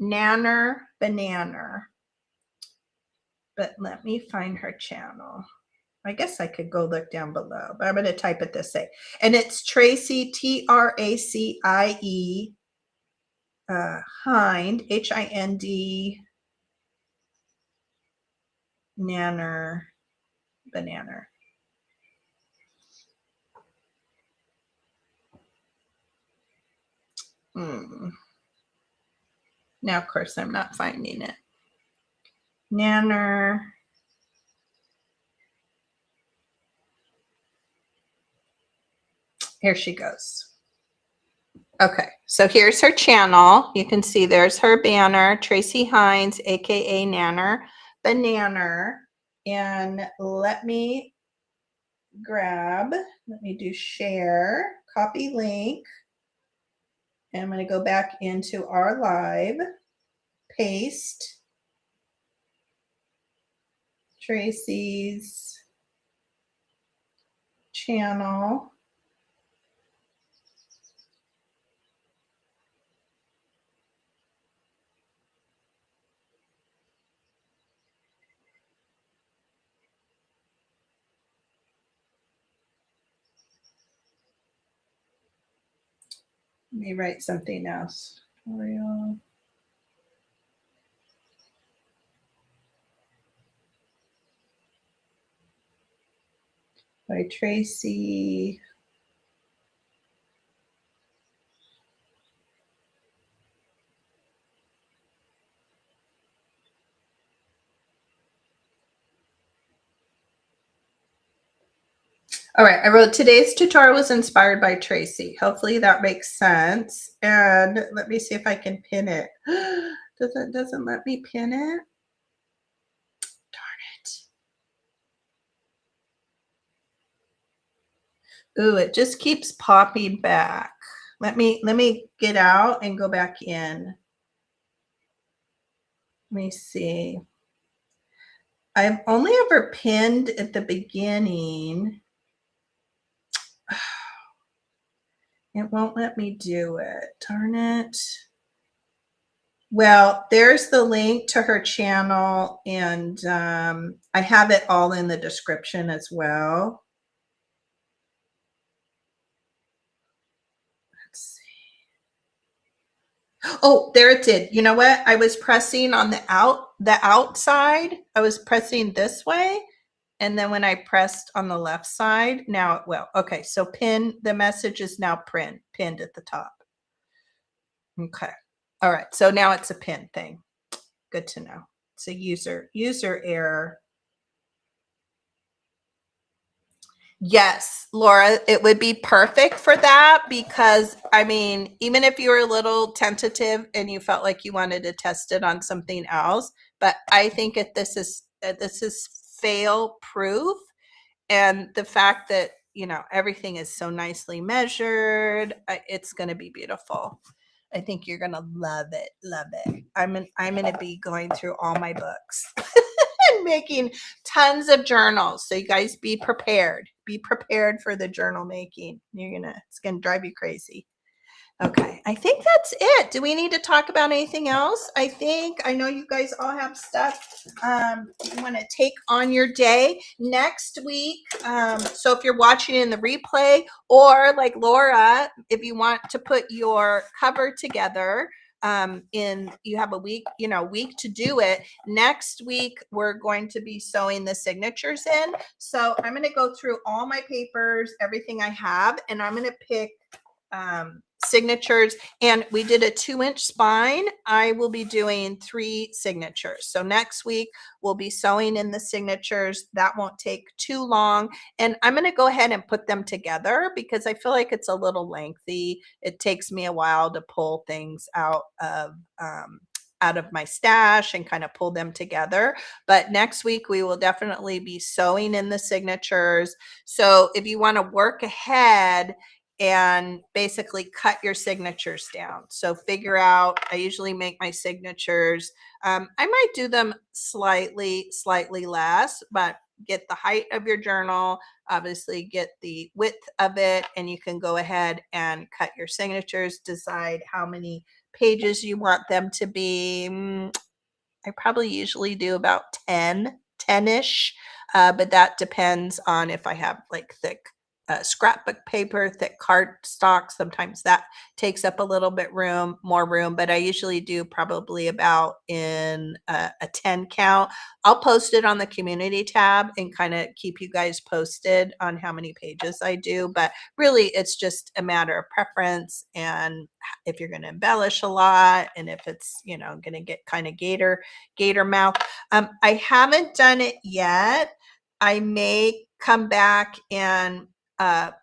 Nanner Banana. But let me find her channel. I guess I could go look down below, but I'm going to type it this way. And it's Tracy, Tracie, Hind, Hind, Nanner Banana. Now, of course, I'm not finding it. Nanner. Here she goes. Okay, so here's her channel. You can see there's her banner, Tracy Hines, aka Nanner Banana. And let me do share, copy link. And I'm going to go back into our live, paste Tracy's channel. Let me write something else. Tutorial. by Tracy. All right, I wrote today's tutorial was inspired by Tracy. Hopefully that makes sense. And let me see if I can pin it. Doesn't let me pin it. Darn it. Ooh, it just keeps popping back. Let me get out and go back in. Let me see. I've only ever pinned at the beginning. It won't let me do it. Darn it. Well, there's the link to her channel, and I have it all in the description as well. Let's see. Oh, there it did. You know what? I was pressing on the outside. I was pressing this way. And then when I pressed on the left side, now it will. Okay, so the message is now pinned at the top. Okay. All right, so now it's a pin thing. Good to know. It's a user error. Yes, Laura, it would be perfect for that because, I mean, even if you were a little tentative and you felt like you wanted to test it on something else, but I think this is fail proof, and the fact that, you know, everything is so nicely measured, it's going to be beautiful. I think you're going to love it. Love it. I'm going to be going through all my books and making tons of journals. So you guys be prepared. Be prepared for the journal making. It's going to drive you crazy. Okay, I think that's it. Do we need to talk about anything else? I know you guys all have stuff you want to take on your day next week. So if you're watching in the replay, or like Laura, if you want to put your cover together, you have a week to do it. Next week, we're going to be sewing the signatures in. So I'm going to go through all my papers, everything I have, and I'm going to pick signatures, and we did a 2-inch spine. I will be doing 3 signatures. So next week we'll be sewing in the signatures. That won't take too long, and I'm going to go ahead and put them together because I feel like it's a little lengthy. It takes me a while to pull things out of my stash and kind of pull them together. But next week we will definitely be sewing in the signatures. So if you want to work ahead and basically cut your signatures down. So figure out, I usually make my signatures, I might do them slightly less, but get the height of your journal, obviously get the width of it, and you can go ahead and cut your signatures, decide how many pages you want them to be. I probably usually do about 10-ish, but that depends on if I have like thick scrapbook paper, thick cardstock. Sometimes that takes up a little bit more room, but I usually do probably about in a 10 count. I'll post it on the community tab and kind of keep you guys posted on how many pages I do, but really it's just a matter of preference, and if you're going to embellish a lot, and if it's, going to get kind of gator mouth. I haven't done it yet. I may come back and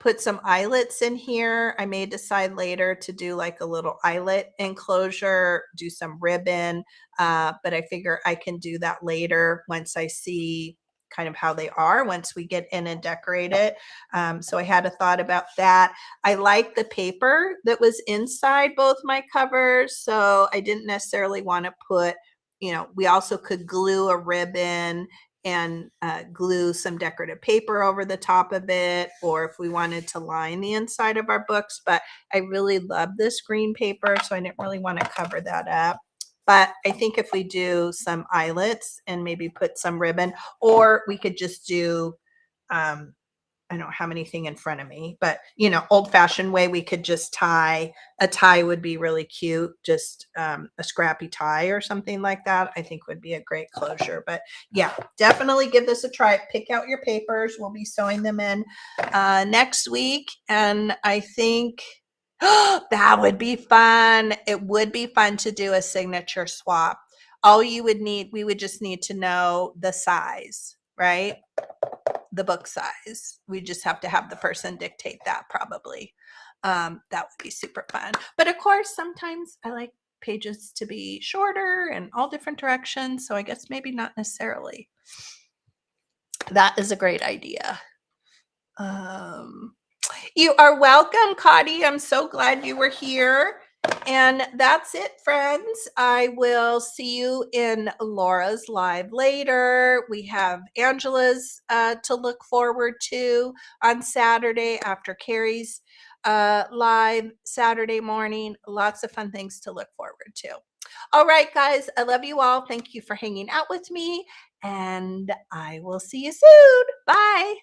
put some eyelets in here. I may decide later to do like a little eyelet enclosure, do some ribbon, but I figure I can do that later once I see kind of how they are once we get in and decorate it. So I had a thought about that. I like the paper that was inside both my covers, so I didn't necessarily want to put, we also could glue a ribbon and glue some decorative paper over the top of it, or if we wanted to line the inside of our books. But I really love this green paper, so I didn't really want to cover that up. But I think if we do some eyelets and maybe put some ribbon, or we could just do I don't have anything in front of me, but you know, old fashioned way we could just tie. A tie would be really cute. Just a scrappy tie or something like that, I think would be a great closure. But yeah, definitely give this a try. Pick out your papers. We'll be sewing them in next week. And I think that would be fun. It would be fun to do a signature swap. All you would need, we would just need to know the size, right? The book size. We just have to have the person dictate that probably. That would be super fun. But of course, sometimes I like pages to be shorter and all different directions. So I guess maybe not necessarily. That is a great idea. You are welcome, Cotty. I'm so glad you were here. And that's it, friends. I will see you in Laura's live later. We have Angela's to look forward to on Saturday after Carrie's live Saturday morning. Lots of fun things to look forward to. All right, guys. I love you all. Thank you for hanging out with me. And I will see you soon. Bye.